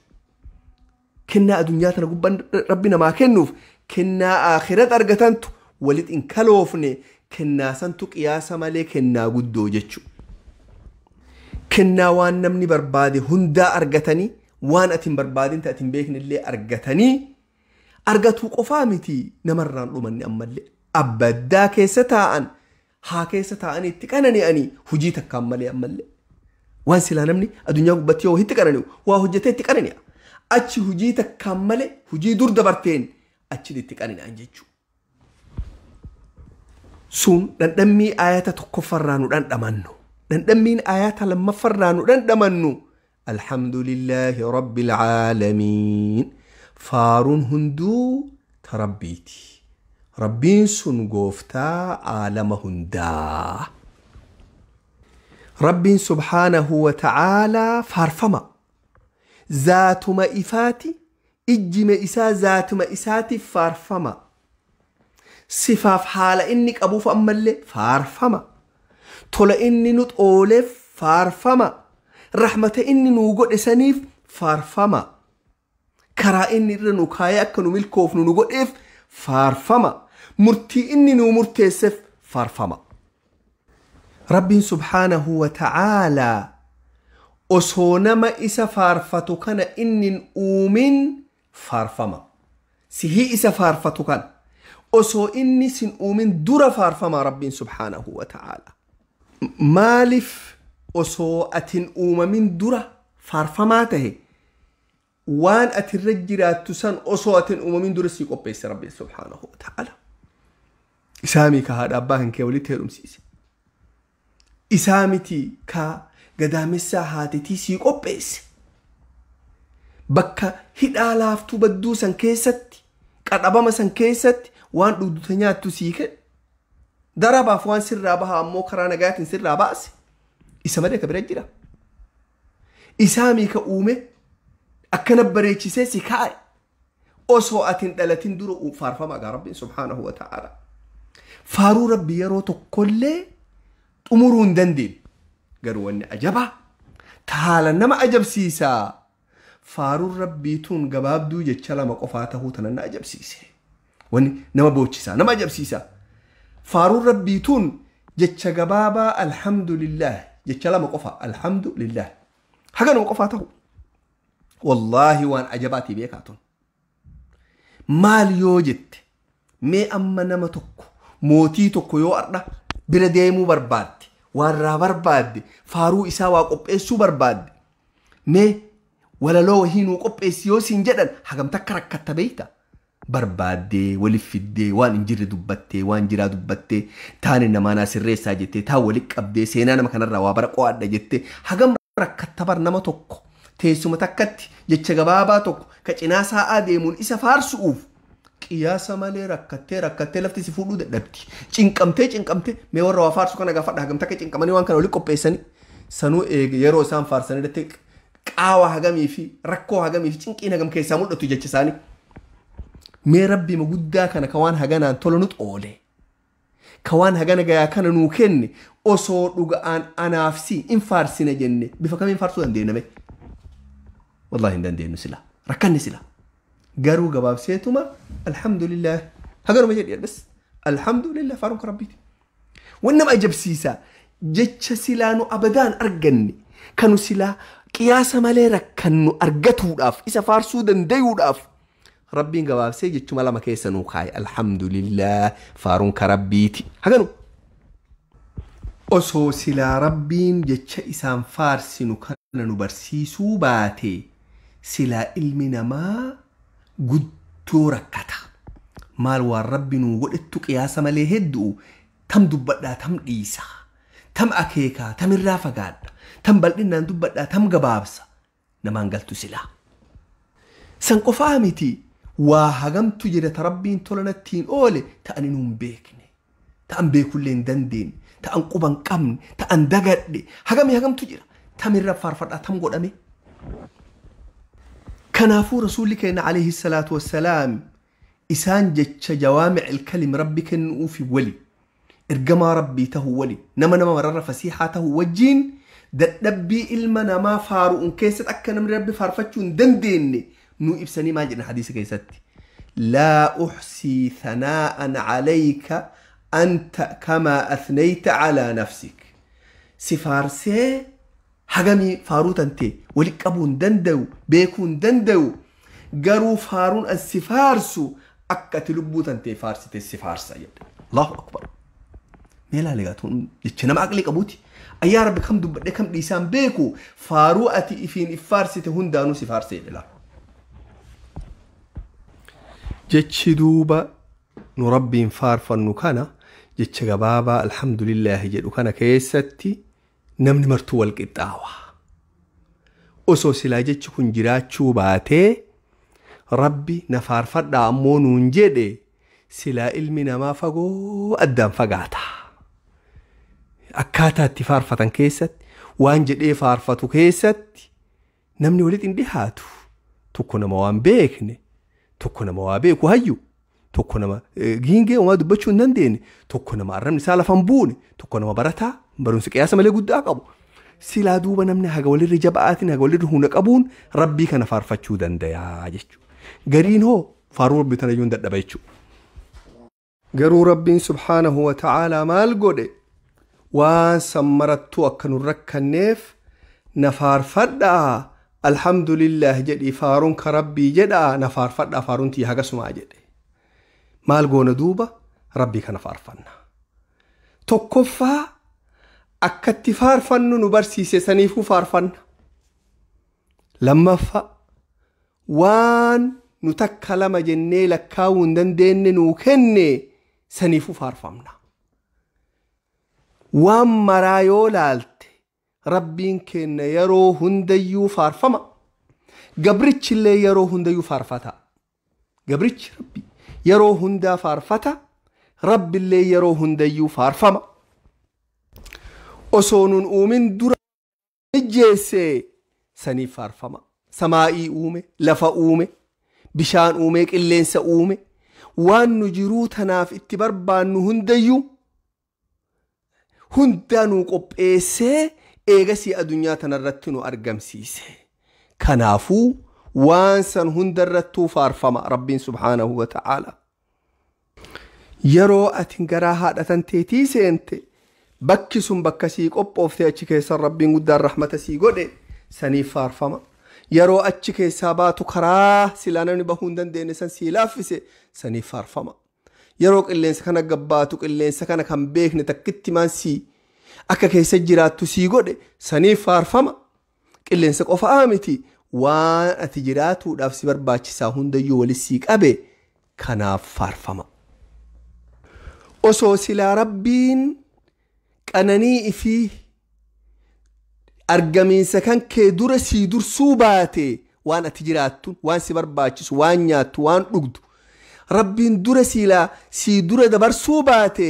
Kennaa adunyaa tana gubbaan rabbi namaa kennuuf kennaa akhirat argatantu walit hin kaloofne kennaa santu qiyaasa malee kennaa guddoo jechuudha. Kennaa waan namni barbaade hundaa argatanii وان أتم بربادين تأتم بيكن اللي أرقتني أرقتو قفامتي نمران لمن أمالي أبدا كيستاء ها كيستاء اتكانني أني هجيتك كاملي أمالي وان سلا نمني الدنيا قبتيو هتكانني وهجتي اتكانني أتش هجيتك كاملي هجي دور دبرتين أتش اتكانني أنجيجو سون دمي آيات تكفرانو دمانو دمين آيات لما فرانو دمانو الحمد لله رب العالمين فارون هندو تربيتي ربين سن قوفتا عالم هندا ربين سبحانه وتعالى فارفما ذات ما إفاتي إجي ما إسا ذات ما إساتي فارفما صفاف حال إنك أبو فأمالي فارفما طول إني نتقولف فارفما رحمة إني نوغد إسانيف فارفما كرا إني رنوكايا أكنو ملكوف نوغد إف فارفما مرتي إني نو مرتسف فارفما ربي سبحانه وتعالى أصونما إسا فارفتو كان إني أؤمن فارفما سيهي إسا فارفتو كان أصو إني سن أؤمن دور فارفما ربي سبحانه وتعالى مالف أصو أتن أؤمن دور فارفماته وان أترجرات تسان أصو أتن أؤمن دور سيقو بيس ربي سبحانه وتعالى إسامي كهذا أباهن كيولي تيرم سيسي إسامتي كا قدامسا هاتتي سيقو بيس بكا هيدا لافتو بدو سن كيست قربما سن كيست وان دودو تنياتو سيكن دربا فوان سر رابها أمو كرانا قاتن سر راباس إسامي كبرجرا إسامي كأومي أكنا بريتشي سيسي كاي أصو أتن دلتين دورو فارفما ربي سبحانه وتعالى فارو ربي يرو تقول أمورون دندين قالوا أن أجبا تعالى نما أجب سيسا فارو ربي تون قباب دو جتشلا مقفاته تننا أجب سيسا وان نما بوچسا نما أجب سيسا فارو ربي تون جتش قبابا الحمد لله جتشلا مقفا الحمد لله حقا مقفاته والله وان أجباتي بيكاتون مال يوجد مي أما نما تكو موتي تكو يو أرنا برديمو برباد وارا برباد فارو إسا واقب إسو برباد مي ولا لو هينو قب إسيو سنجدن حقم تكرك كتبيتا برباد ولفد وان انجر دبتي وان جرا دبتي تاني نما ناس الرئيسة جتي تاوليك أبدي سينانا مكان الروابر قواد جتي حقم ركتبر نما تكو تيسو متكتي جتش غبابا تكو كچناسا آديمون إسا فارسوف قياسا مالي ركتي لفتي سفولو دبتي چنقمتي ميور روا فارسو كان غفت حقم تكي چنقماني وان كانوا لكو بيساني سنو يرو سان فارساني دتك قاوا حقمي في ركو حقمي في چنقين حقم كيسا مدتو جتشساني مي ربي مقودا كان كوان حقانا انتولو نتقولي كوان حقانا غايا كان نوكيني أصور لغان أنافسي إن فارسينا جنة بفكام إن فارسو دندينا مي والله دندينا سلا ركاني سلا قارو قباب سيتوما الحمد لله هقارو مجال بس الحمد لله فاروق ربيتي وإنما أجب سيسا جتش سلانو أبدان أرقني كانوا سلا قياسا مالي ركانو أرقتو داف إسا فارسو دنديو داف ربي قباب سي جتش مالا مكيسا نوخاي الحمد لله فاروق ربيتي هقارو أصو سلا ربين جتش إسان فارسينو كانوا برسيسو باتي سلا علمنا ما قدو ركتا مال والرب نوغد اتو قياسا مالي هدو تم دبدا تم ديسا تم أكيكا تم الرافقاد تم بلدنا دبدا تم قبابسا نمان قلتو سلا سنقو فامتي وهاقمتو جدة ربين تولنتين أولي تأنينهم بيكني تأن بيكو لين دندين تأن قبان قمن تأن دقد هاقمتو جدة تم الرافقاد تم قدامي كنافو رسولك إن عليه الصلاة والسلام إسان جتش جوامع الكلم ربك نوفي ولي إرقما ربي تهو ولي نما مرر فسيحاته وجين دبي إلما نما فارو انكيست أكنا من ربي فارفتشون دنديني نو إبساني ما جرنا حديثك يستي لا أحسي ثناء عليك أنت كما أثنيت على نفسك سفارسي hagamii faaruu tante walitti qabuu hin danda'u beekuu hin danda'u garuu faaruun an si faarsu akka ati lubbuu tante faarsite si faarsa jedha Allahu akbar meelaa leegatuun jecha nama aqli qabuuti ayyaa rabbi kam dubbadhe kam dhiisaan beeku faaruu ati ifiin ifaarsite hundaanuu si faarsa jedha jechi duuba nu rabbiin faarfannu kana jecha gabaabaa alhamdulillah jedhu kana keessatti namni martuu wal qixxaawa osoo silaa jechi kun jiraachuu baatee rabbi na faarfadhaa ammoo nuun jedhe silaa ilmi namaa fagoo addaan fagaata akkaataa itti faarfatan keessatti waan jedhee faarfatu keessatti namni walitti hin dhihaatu tokko nama waan beekne tokko nama waa beeku hayyu tokko nama giingee waan dubbachuu hin dandeenye tokko nama arrabni isaa lafan buune tokko nama barataa barumsa qiyaasa malee guddaa qabu silaa duuba namni haga walirra jabaatiin haga walirra hunda qabuun rabbii kana faarfachuu dandayaa jechuudha gariin hoo faaruu rabbii tana iyyuu hin dadhaba jechuudha garuu rabbiin subhaanahu wa ta'aalaa maal godhe waan sammarattuu akka nun rakkanneef na faarfadhaa alhamdulillah jedhii faaruun ka rabbii jedhaa na faarfadhaa faaruun tiyya hagasumaa jedhe maal goona duuba rabbii kana faarfanna tokkoffaa akkatti faarfannu nu barsiise saniifuu faarfanna lammaffaa waan nu takka lama jennee lakkaa'uu hin dandeenye nuu kenne saniifuu faarfamna waan maraa yoo laalte rabbiin kenna yeroo hundayyuu faarfama gabrichillee yeroo hundayyuu faarfata gabrichi rabbii yeroo hundaa faarfata rabbillee yeroo hundayyuu faarfama osoo nun uumin dura mijjeesse saniif faarfama samaa'ii uume lafa uume bishaan uume qilleensa uume waan nu jiruu tanaaf itti barbaannu hundayyuu hundaa nu qopheessee eegasii adunyaa tanarratti nu argamsiise kanaafuu waan san hundarrattuu faarfama rabbiin subhaanahu wa ta'ala yeroo atin garaa haadhatan teetii seente bakki sun bakka sii qophoofte achi keessan rabbiin guddaan rahmata sii godhe saniif faarfama yeroo achi keessaa baatu karaa silaa namni bahuu hin dandeenye san sii laaffise saniif faarfama yeroo qilleensa kana gabbaatu qilleensa kana kan beekne takkitti maan sii akka keessa jiraattu sii godhe saniif faarfama qilleensa qofaa miti waan ati jiraatuudhaaf si barbaachisaa hundayyuu walis sii qabe kanaaf faarfama osoo silaa rabbiin qananii ifii argamiinsa kan kee dura sii dursuu baate waan ati jiraattu waan si barbaachisu waan nyaattu waan dhugdu rabbiin dura silaa sii dura dabarsuu baate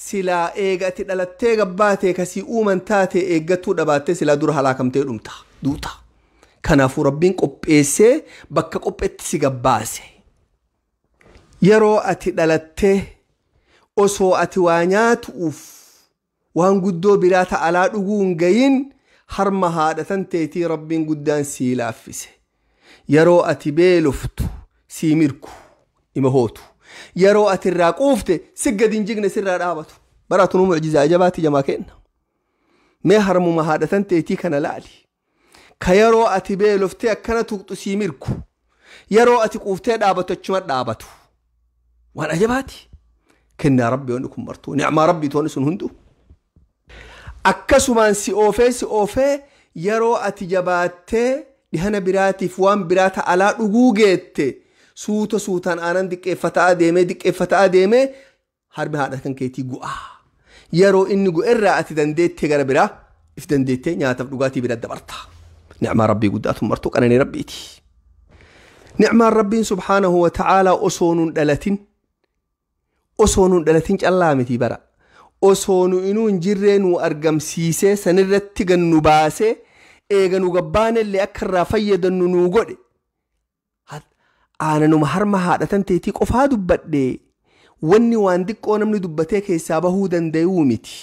silaa eega ati dhalattee gabbaate kasii uuman taate eeggatuu dhabaate silaa dura halaakamtee dhumta duuta kanaafuu rabbiin qopheessee bakka qopheetti si gabbaase yeroo ati dhalattee osoo ati waa nyaatuuf waan guddoo biraa ta'alaa dhuguu hin gayin harma haadhatan teetii rabbiin guddaan sii laaffise yeroo ati beeloftu sii mirku ima hootu yeroo ati irraa quufte si gadi hin jigne sirraa dhaabatu baraatu nu mucjizaa ajabaati jamaa kenna mee harmuma haadhatan teetii kana laali ka yeroo ati beeloftee akkana tuqxu sii mirku yeroo ati quuftee dhaabatu achuma dhaabatu waan ajabaati kennaa rabbi wanni kun martuu ni'maa rabbii toonni sun hundu akkasumaan si oofee yeroo ati jabaattee dhihana biraatiif waan biraa ta'alaa dhuguu geette suutaan aanan diqqeeffataa deemee harmi haadha kan keetii gu'aa yeroo inni gu'erraa ati dandeettee gara biraa if dandeettee nyaataaf dhugaatii bira dabarta ni'maa rabbii guddaatu martuu qananii rabbiiti ni'maan rabbiin subhaanahu wa ta'aalaa osoo nun dhalatin callaa miti bara osoo nu inuu hin jirree nu argamsiisee sanirratti gannu baasee eega nu gabbaanellee akka irraa fayyadamnu nu godhe aananuma harma haadhatan teetii qofaa dubbadhe wanni waan xiqqoo namni dubbatee keessaa bahuu danda'uu miti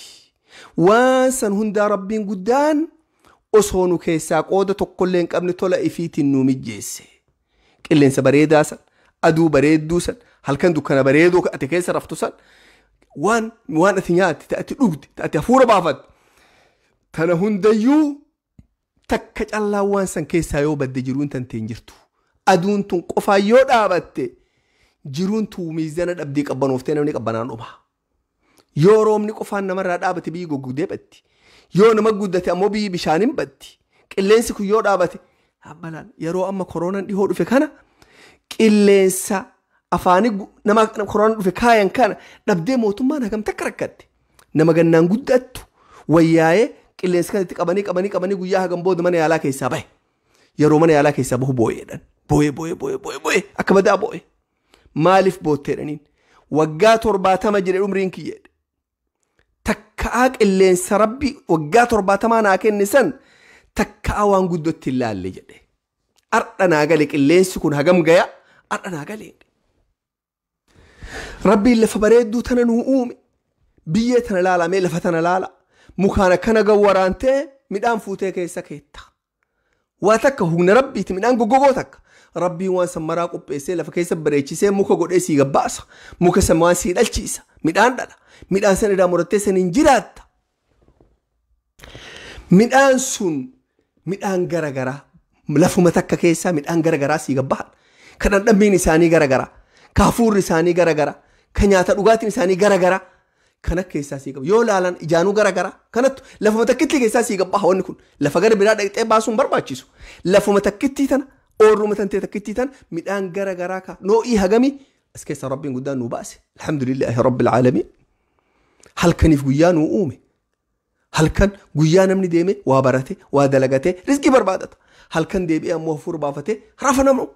waan san hundaa rabbiin guddaan osoo nu keessaa qooda tokkollee hin qabne tola ifiitiin nu mijjeesse qilleensa bareedaa san aduu bareedduu san halkan dukkana bareedoo ati keessa raftu san waan ati nyaatti ta'ati dhugdi ta'ati hafuura baafatte tana hundayyuu takka callaa waan san keessaa yoo badde jiruun tantee hin jirtu. Aduun tun qofaa yoo dhaabatte jiruun tuu miizana dhabdii qabbanooftee namni qabbanaan dhumaa. Yoo roobni qofaan namarraa dhaabate biyyi goggogdee batti. Yoo nama guddate ammoo biyyi bishaaniin batti. Qilleensi kun yoo dhaabate abbalaan yeroo amma koronaan dhihoo dhufe kana qilleensa afaanii nama koronaan dhufe kaayan kana dhabdee mootummaan hagam takka rakkatte. Nama gannaan guddattu wayyaa'ee qilleensa kanatti qabanii guyyaa hagam booda mana yaalaa keessaa bahe. Yeroo mana yaalaa keessaa bahu boo'eedhaan. Boo'ee akka badaa boo'e. Maaliif bootteedhaniin? Waggaa 70 jedhe umriin kiyyeedhe. Takka'aa qilleensa rabbi waggaa 70 naa kenne san takka'aa waan guddootti hin laalle jedhe. Ardha naa gale qilleensi kun hagam gaya ardha naa gale. Rabbiin lafa bareedduu tana nuu uume. Biyyee tana laalamee lafa tana laala. Mukaan akkana gawwaraantee midhaan fuutee keessa keetta. Waa takka humna rabbiiti midhaan goggogoo takka. Rabbiin waan sammaraa qopheessee lafa keessa bareechisee muka godhee sii gabbaasa. Muka san waan sii dhalchiisa. Midhaan dhala. Midhaan san irraa murattee saniin jiraatta. Midhaan sun midhaan garagaraa lafuma takka keessaa midhaan garagaraa sii gabbahan. Kan dhandhammiin isaanii garagaraa. Kan hafuurri isaanii garagaraa. Kan nyaata dhugaatiin isaanii garagaraa. Kan akka keessaa sii gabbaha. Yoo laalan ijaanuu garagaraa. Kanattu lafuma takkitti keessaa sii gabbaha wanni kun. Lafa gara biraa dhaqxee baasuun barbaachisu. Lafuma takkitti tana oorruma tantee takkitti tana midhaan garagaraa kaa noo'ii hagamii as keessa rabbiin guddaan nuu baase. Alhamdulillahi rabbil aalamiin. Halkaniif guyyaa nuu uume. Halkan guyyaa namni deeme waa barate waa dalagate rizqii barbaadata. Halkan deebi'ee ammoo hafuura baafatee rafa namu.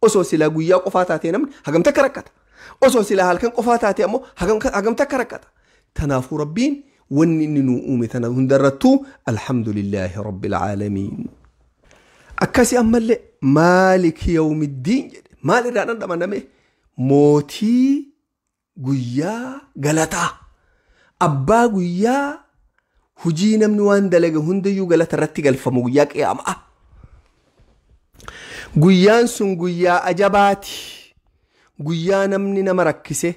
Osoo silaa guyyaa qofaa taatee namni hagam takka rakkata. Osoo silaa halkan qofaa taatee ammoo hagam takka rakkata. Tanaafuu rabbiin wanni inni nuu uume tana hundarrattuu alhamdulillahi rabbil aalamiin. Akkasi ammallee maaliki yawmiddiin jedhe maalirraa dhandhamaname mootii guyyaa galataa. Abbaa guyyaa hujii namni waan dalage hundayyuu galata irratti galfamu guyyaa qiyaamaa. Guyyaan sun guyyaa ajabaati. Guyyaa namni nama rakkise,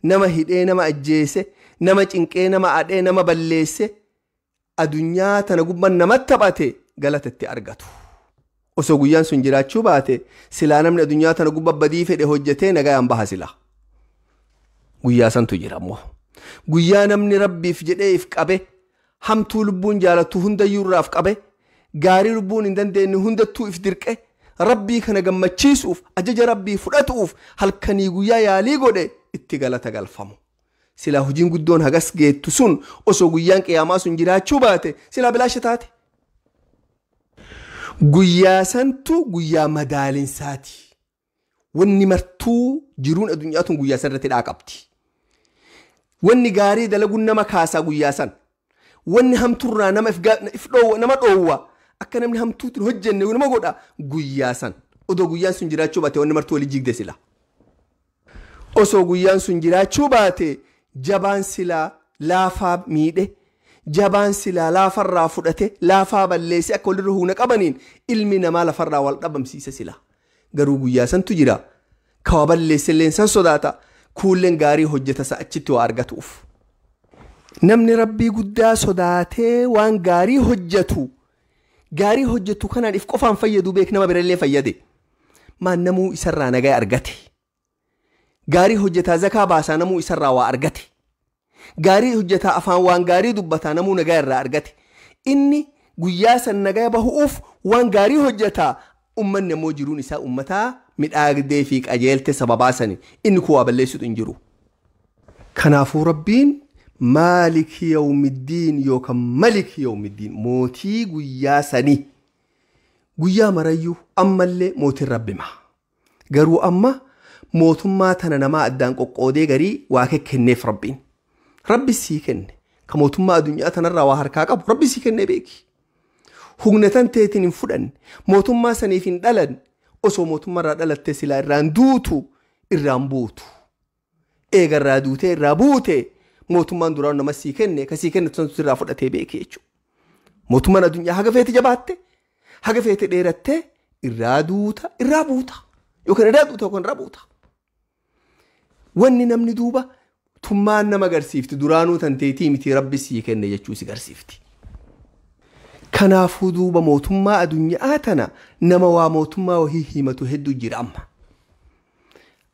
nama hidhee nama ajjeese, nama cinqee nama adhee nama balleesse adunyaa tana gubbaan nama taphate galatatti argatu. Osoo guyyaan sun jiraachuu baate silaa namni adunyaa tana gubbaa badii fedhe hojjetee nagayaan baha sila. Guyyaa santu jira ammoo. Guyyaa namni rabbiif jedhee if qabe hamtuu lubbuun jaalattu hundayyuu irraaf qabe gaarii lubbuun hin dandeenye hundattuu if dirqe rabbii kana gammachiisuuf ajaja rabbii fudhatuuf halkanii guyyaa yaalii godhe itti galata galfamu. Silaa hojiin guddoon hagas geettu sun osoo guyyaan qiyaamaa sun jiraachuu baate silaa bilaasha taate. Guyyaa santu guyyaa madaalinsaati. Wanni martuu jiruun adunyaa tun guyyaa san irratti dhaaqabdi. Wanni gaarii dalaguun nama kaasaa guyyaa san. Wanni hamturraa nama dhoowwa akka namni hamtuutiin hojjenne nama godha guyyaa san. Odoo guyyaan sun jiraachuu baate wanni martuu walii jigde sila. Osoo guyyaan sun jiraachuu baate jabaan silaa laafaa miidhe. Jabaan silaa laafarraa fudhate laafaa balleesse akka walirra humna qabaniin ilmi namaa lafarraa wal dhabamsiisa sila. Garuu guyyaa santu jira. Kawa balleesse illee san sodaata. Kuulleen gaarii hojjeta achitti waa argatuuf. Namni rabbii guddaa sodaatee waan gaarii hojjetu kanaan if qofaan fayyadu beek nama birallee fayyade. Maan namuu isarraa nagaa argate. Gaarii hojjetaa zakaa baasaa namuu isarraa waa argate. Gaarii hojjetaa afaan waan gaarii dubbataa namuu nagaa irraa argate. Inni guyyaa san nagaa bahuuf waan gaarii hojjetaa ummanni ammoo jiruun isaa ummataa midhaagdee fi qajeelte sababaasani inni kuwaa balleessutu hin jiru. Kanaafuu rabbiin maaliki yawmiddiin yookaan maliki yawmiddiin mootii guyyaa sanii guyyaa marayyuu ammallee mootiin rabbima. Garuu amma mootummaa tana namaa addaan qoqqoodee garii waa kenneef rabbiin. Rabbi sii kenne ka mootummaa adunyaa tanarraa waa harkaa qabu rabbi sii kenne beeki. Humna tan teetiin hin fudhanne mootummaa saniif hin dhalan osoo mootummaarraa dhalatte silaa irraan duutu irraan buutu. Eega irraa duutee irraa buute mootummaan duraan nama sii kenne ka sii kenne santu irraa fudhatee beeki jechuudha. Mootummaan adunyaa haga feete jabaatte haga feete dheeratte irraa duuta irraa buuta yookaan irraa duuta yookaan irraa buuta. Wanni namni duuba tummaan nama agarsiifti duraanuu tanteetii miti rabbi sii kenne jechuu si agarsiifti. kanaafuu duuba mootummaa adunyaa tana nama waa mootummaa wahii himatu hedduu jira amma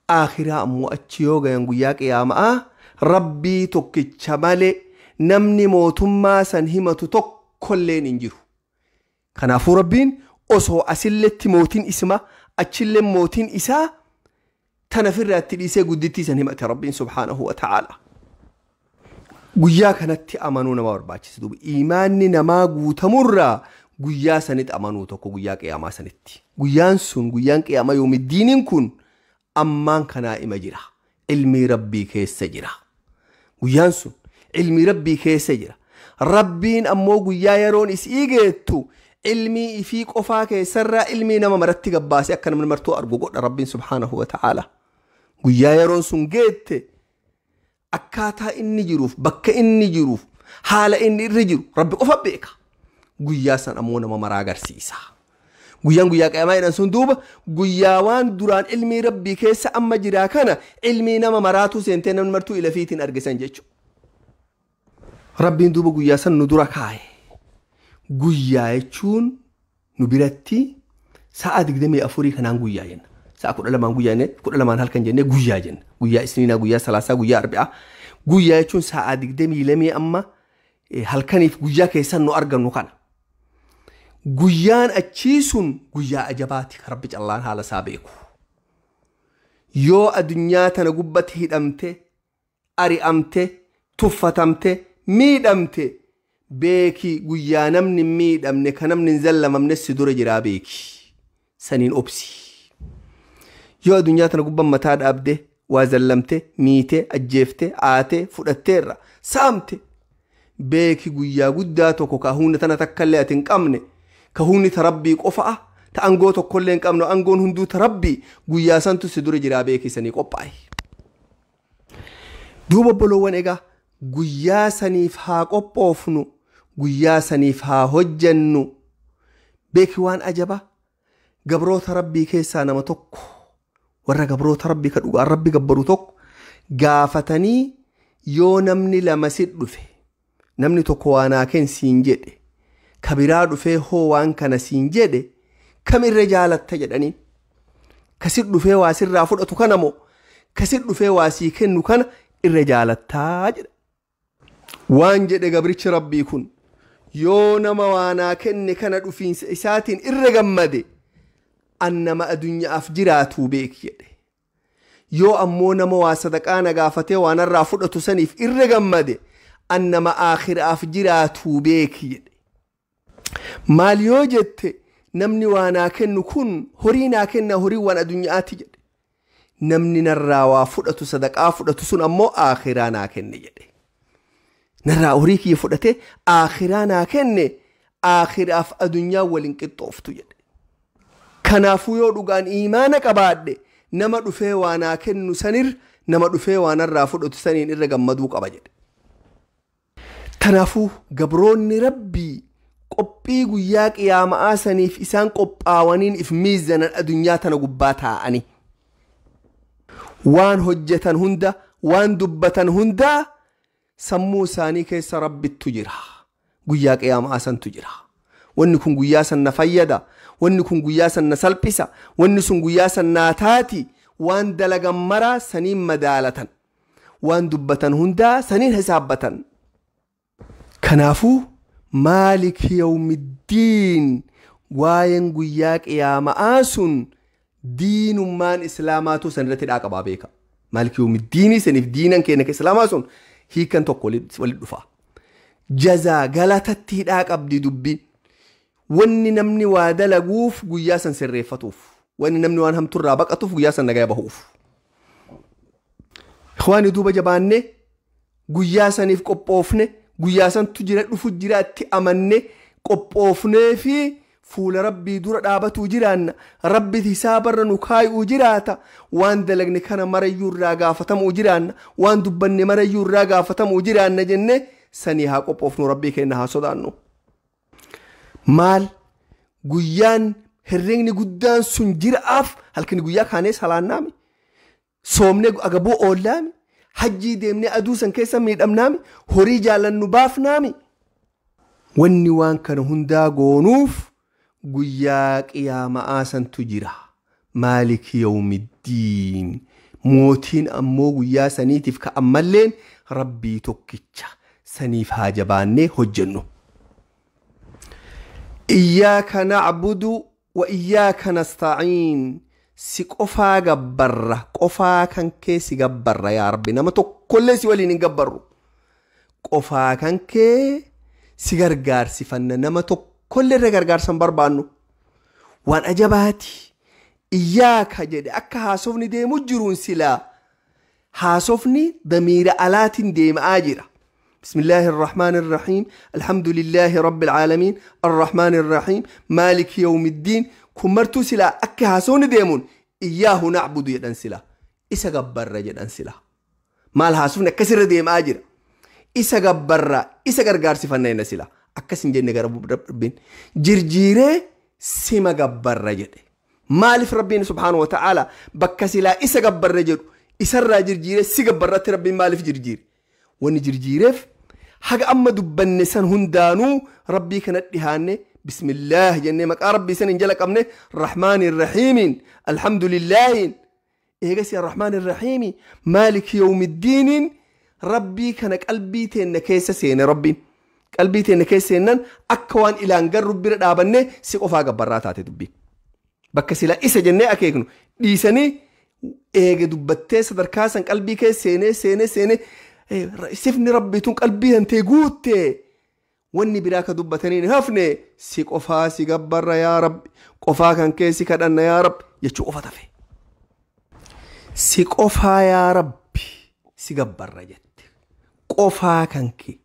akhiraa ammoo achi yoo gayan guyyaa qiyaamaa rabbii tokkicha malee namni mootummaa san himatu tokkolleen hin jiru kanaafuu rabbiin osoo asilletti mootiin isma achillee mootiin isaa tana firraatti dhiisee guddittii san himate rabbiin subhaanahu wa ta'ala guyyaa kanatti amanuu nama barbaachisa duuba imaanni namaa guutamurraa guyyaa sanitti amanuu tokko guyyaa qiyaamaa sanitti guyyaan sun guyyaan qiyaamaa yoomiddiiniin kun ammaan kanaa ima jira ilmii rabbii keessa jira guyyaan sun ilmii rabbii keessa jira rabbiin ammoo guyyaa yeroon isii geettu ilmii ifii qofaa keessarraa ilmii nama maratti gabbaase akka namni martuu argu godha rabbiin subhaanahu wa ta'ala guyyaa yeroon sun geette akkaataa inni jiruuf bakka inni jiruuf haala inni irra jiru rabbi qofa beeka guyyaa san ammoo nama maraa agarsiisa guyyaan guyyaa qiyaamaa jedhan sun duuba guyyaa waan duraan ilmii rabbii keessa amma jiraa kana ilmii nama maraatu seentee namni martuu ilafiitiin argisan jechuudha rabbiin duuba guyyaa san nu dura kaa'e guyyaa jechuun nu biratti sa'a 24 kanaan guyyaa jenna sa'a 12 guyyaa jenne 12 halkan jenne guyyaa jenna guyyaa isniinaa guyyaa salaasaa guyyaa arbi'aa guyyaa jechuun sa'a 22 amma halkaniif guyyaa keessan nu argannu kana guyyaan achii sun guyyaa ajabaati kan rabbi callaan haala isaa beeku yoo adunyaa tana gubbatti hidhamte ari'amte tuffatamte miidhamte beeki guyyaa namni miidhamne kan namni hin zallamamne si dura jiraa beeki saniin obsi yoo adunyaa tana gubban mataa dhaabde waa zallamte miite ajjeefte aate fudhatteerra saamte beeki guyyaa guddaa tokko ka hundi tana takkallee ati hin qabne ka hundi ta rabbii qofa'a ta angoo tokkollee hin qabne angoon hunduu ta rabbii guyyaa santu si dura jiraa beeki sanii qophaa'e duuba obboloowwan egaa guyyaa saniif haa qophoofnu guyyaa saniif haa hojjennu beeki waan ajaba gabroota rabbii keessaa nama tokko warra gabroota rabbii ka dhugaan rabbi gabbaru tokko gaafatanii yoo namni lama sit dhufe namni tokko waanaa ken siin jedhe kabiraa dhufee hoo waan kana siin jedhe kamirra jaalatta jedhaniin kasit dhufee waa sirraa fudhatu kana moo kasit dhufee waa sii kennu kana irra jaalattaa jedha waan jedhe gabrichi rabbii kun yoo nama waanaa kenne kana dhufiinsa isaatiin irra gammade annama adunyaaf jiraatuu beeki jedhe yoo ammoo nama waa sadaqaa na gaafatee waanarraa fudhatu saniif irra gammade annama aakhiraaf jiraatuu beeki jedhe maal yoo jette namni waanaa kennu kun horii naa kenna horii waan adunyaati jedhe namni narraa waa fudhatu sadaqaa fudhatu sun ammoo aakhiraa naa kenne jedhe narraa horii kiyya fudhate aakhiraa naa kenne aakhiraaf adunyaa waliin qixxooftu jedhe kanaafuu yoo dhugaan iimaana qabaadhe nama dhufee waanaa kennu sanir nama dhufee waanarraa fudhatu saniin irra gammaduu qaba jedhe kanaafuu gabroonni rabbii qophii guyyaa qiyaamaa saniif isaan qophaawaniin if miizanan adunyaa tana gubbaa taa'anii waan hojjetan hunda waan dubbatan hunda sammuu isaanii keessa rabbittu jira guyyaa qiyaamaa santu jira wanni kun guyyaa san na fayyada wanni kun guyyaa san na salphisa wanni sun guyyaa san naa taati waan dalagan maraa saniin madaalatan waan dubbatan hundaa saniin hisaabbatan kanaafuu maalik yawmiddiin waa'een guyyaa qiyaamaa sun diinummaan islaamaatu san irratti dhaaqabaa beeka maalik yawmiddiinii saniif diinan keenya islaamaa sun hiikan tokko walit dhufa jazaa galatatti hidhaa qabdi dubbiin wanni namni waa dalaguuf guyyaa san sirreeffatuuf wanni namni waan hamturraa baqatuuf guyyaa san nagaya bahuuf ikhwaani duuba jabaanne guyyaa saniif qophoofne guyyaa santu jira dhufu jiraatti amanne qophoofnee fi fuula rabbii dura dhaabatuu jiraanna rabbi hisaabarra nu kaayuu jiraata waan dalagne kana marayyuu irraa gaafatamuu jiraanna waan dubbanne marayyuu irraa gaafatamuu jiraanna jenne sanii haa qophoofnu rabbii keenya haa sodaannu maal guyyaan herregni guddaan sun jiraaf halkani guyyaa kaanee salaannaami soomne agaboo oollaami hajjii deemne aduu san keessa miidhamnaami horii jaalannu baafnaami wanni waan kana hundaa goonuuf guyyaa qiyaamaa santu jira maaliki yawmiddiin mootiin ammoo guyyaa saniitiif ka ammalleen rabbii tokkicha saniif haa jabaannee hojjennu iyyaaka na'budu wa iyyaaka nasta'iin si qofaa gabbarra qofaa kan kee si gabbarra yaa rabbi nama tokkollee si waliin hin gabbarru qofaa kan kee si gargaarsifanna nama tokkollee irra gargaarsan barbaannu waan ajabaati iyyaaka jedhe akka haasofni deemu jiruun silaa haasofni damiira alaatiin deemaa jira بسم الله الرحمن الرحيم الحمد لله رب العالمين الرحمن الرحيم مالك يوم الدين كمرتو سلا أكها سون ديمون إياه نعبد يدن سلا إسا قبر يدن سلا مال هاسونا كسر ديم آجر إسا قبر إسا قرقار سفنين سلا أكسن جنة قرب ربين جرجيري سما قبر يد مالف ربين سبحانه وتعالى بكسلا إسا قبر يد إسا را جرجيري سي قبر ربين مالف جرجير وني جرجيريف حق أما دبن سن هندانو ربي كانت لهاني بسم الله جنة مكا ربي سن انجلك أمني الرحمن الرحيم الحمد لله إيه قسي الرحمن الرحيم مالك يوم الدين ربي كانك قلبي تين كيس سين ربي قلبي تين كيس سينن أكوان إلى أنقر ربي ردابني سيقفا قبراتات دبي بكسلا إسا جنة أكيكنو ديساني إيه دبتي صدر كاسن قلبي كيس سيني سفني ربي تون قلبي انتي قوتي واني براك دبتنين هفني سي قفا سي قبر يا رب قفا كان كيسي كدن يا رب يچو قفا تفي سي قفا يا رب سي قبر جت قفا كان كي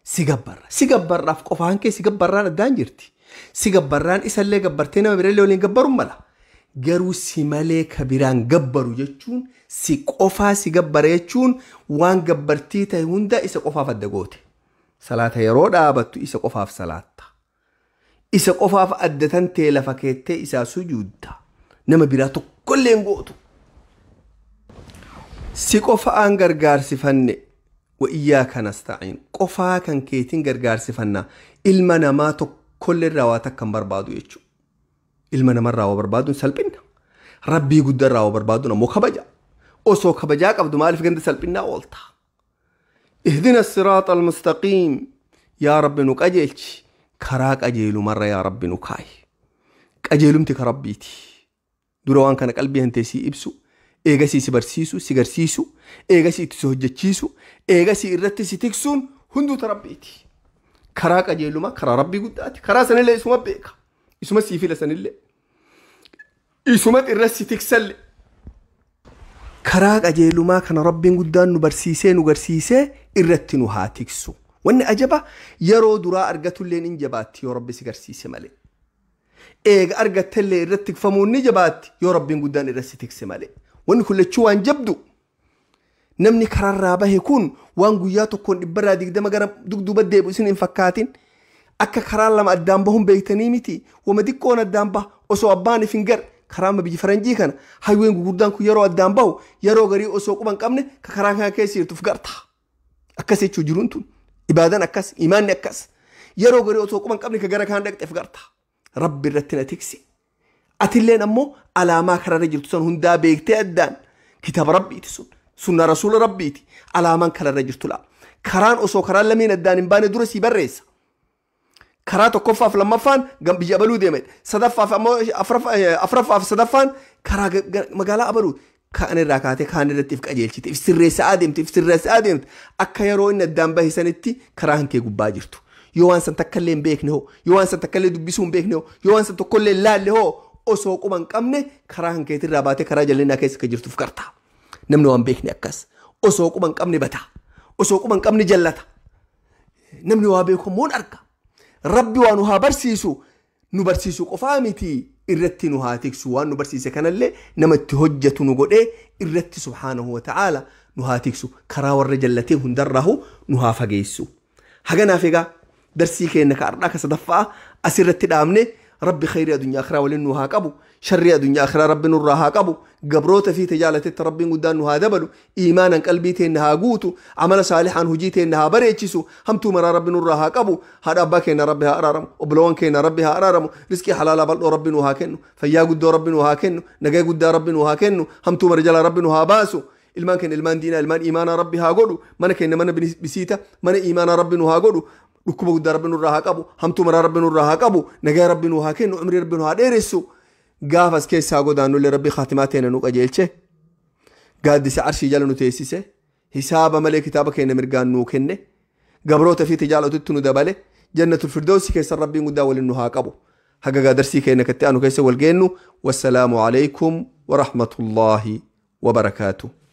سي قبر راف قفا كان كي سي قبران الدان جرتي سي قبران إسا اللي قبرتين ما بريلي ولين قبروا ملا قروا سي مالي كبيران قبروا جتشون سي قفا سي قبر يجون وان قبرتي تايوندا إسا قفا فدقوتي صلاة يرود آبتو إسا قفا في صلاة إسا قفا في أدتان تيلا فكيتي إسا سجود نما براتو كل ينقوتو سي قفا أن غرغار سفن وإياك نستعين قفا كان كيتين غرغار سفن إلما نماتو كل الرواتك كان بربادو يجو إلما نمر راو بربادو سلبين ربي قدر راو بربادو نمو خبجا أوسو خبجاك عبدو مالف قند سلبنا أولتا اهدنا الصراط المستقيم يا رب نك أجيلش كراك أجيلو مرة يا رب نكاي أجيلو متك ربيتي دروان كان قلبي هنتسي إبسو إيغا سي سبرسيسو سيغرسيسو إيغا سي تسوهجتشيسو إيغا سي إرتسي تكسون هندو تربيتي كراك أجيلو ما كرا ربي قداتي كرا سنالي اسمه بيكا اسمه سيفي لسنالي اسمه إرسي تكسل كراك أجيلو ما كان ربي قدان نبرسيسي نغرسيسي إرتي نهاتكسو وان أجبا يرو درا أرغتو اللين إنجباتي يو ربي سيغرسيسي مالي إيغ أرغت اللي إرتك فمون نجباتي يو ربي قدان إرسي تكسي مالي وان كل شوان جبدو نمني كرار رابه يكون وان قياتو كون إبرا ديك دم غرب دوك دوبت ديبو سن انفكاتين أكا كرار لما أدام بهم بيتنيمتي وما ديك كون أدام به أسو أباني فنجر كرام بيجي فرنجي كان هاي وين قردان كو يرو أدام به يرو غري أسو قبان كامني ككران كان كيسير تفقرتها أكاسي تشو جرونتون إبادان أكاس إيمان أكاس يرو غري أسو قبان كامني كغرا كان دك تفقرتها ربي رتنا تكسي أتلين أمو على ما كرار رجل تسون هندا بيكتي أدان كتاب ربي تسون سنة رسول ربيتي على من كرار رجل تلا كران أسو كران لمين أدان إنباني درسي بريسا كراتو كفا في لما فان قام بيجابلو ديمت صدفا في أمو أفرفا في صدفان كرا مقالا أبلو كان الراكاتي كان الرتيف كأجيلتي تفسر رئيس آدمت أكا يرو إن الدام باهي سنتي كراهن كي قباجرتو يوان سنتكلم بيكني هو يوان سنتكلم دبسون بيكني هو يوان سنتكلم لا اللي هو أسو قمان كامني كراهن كي تراباتي كرا جلنا كيس كجرتو فكرتا نمنو أن بيكني أكاس أسو قمان كامني بتا أسو قمان كامني جلتا نمنو أبيكم مون أركا ربي وانوها برسيسو نبرسيسو قفامتي إرتي نهاتكسو وان نبرسيسي كان اللي نمت هجة نقول إرتي سبحانه وتعالى نهاتكسو كراو الرجلتي هندره نها فقيسو حقنا فيقا درسيك إنك أرداك صدفاء أسرتي دامني ربي خير الدنيا آخرة ولنها قبو شر الدنيا آخرة ربي نرها قبو قبروت في تجالة ربي قدانها دبلو إيمانا قلبي تنها قوتو عمل صالحا هجيت إنها بريتشسو همتو مرا ربي نرها قبو هذا أباك إن ربها أرارم وبلوان كإن ربها أرارم رزقي حلال بل ربي نها كنو فيا قد ربي نها كنو نجا قد ربي نها كنو همتو مرجال ربي نها باسو المان كان المان دينا المان إيمان ربي هاقولو من كان من بسيتا من إيمان ربي هاقولو ركوب قد ربي نرها قبو همتو مرا ربي نرها قبو نجا ربي نها كنو عمري ربي نها ديرسو قافس كيس هاقو دانو لربي خاتماتين نوك أجيلشه قادس عرشي جالنو تيسيسه حساب ملي كتابك إن مرقان نوكنه قبروت في تجالة تتنو دباله جنة الفردوس كيس ربي مداول إنه هاقبو حقا قادرسي كينك التانو كيس والجينو والسلام عليكم ورحمة الله وبركاته.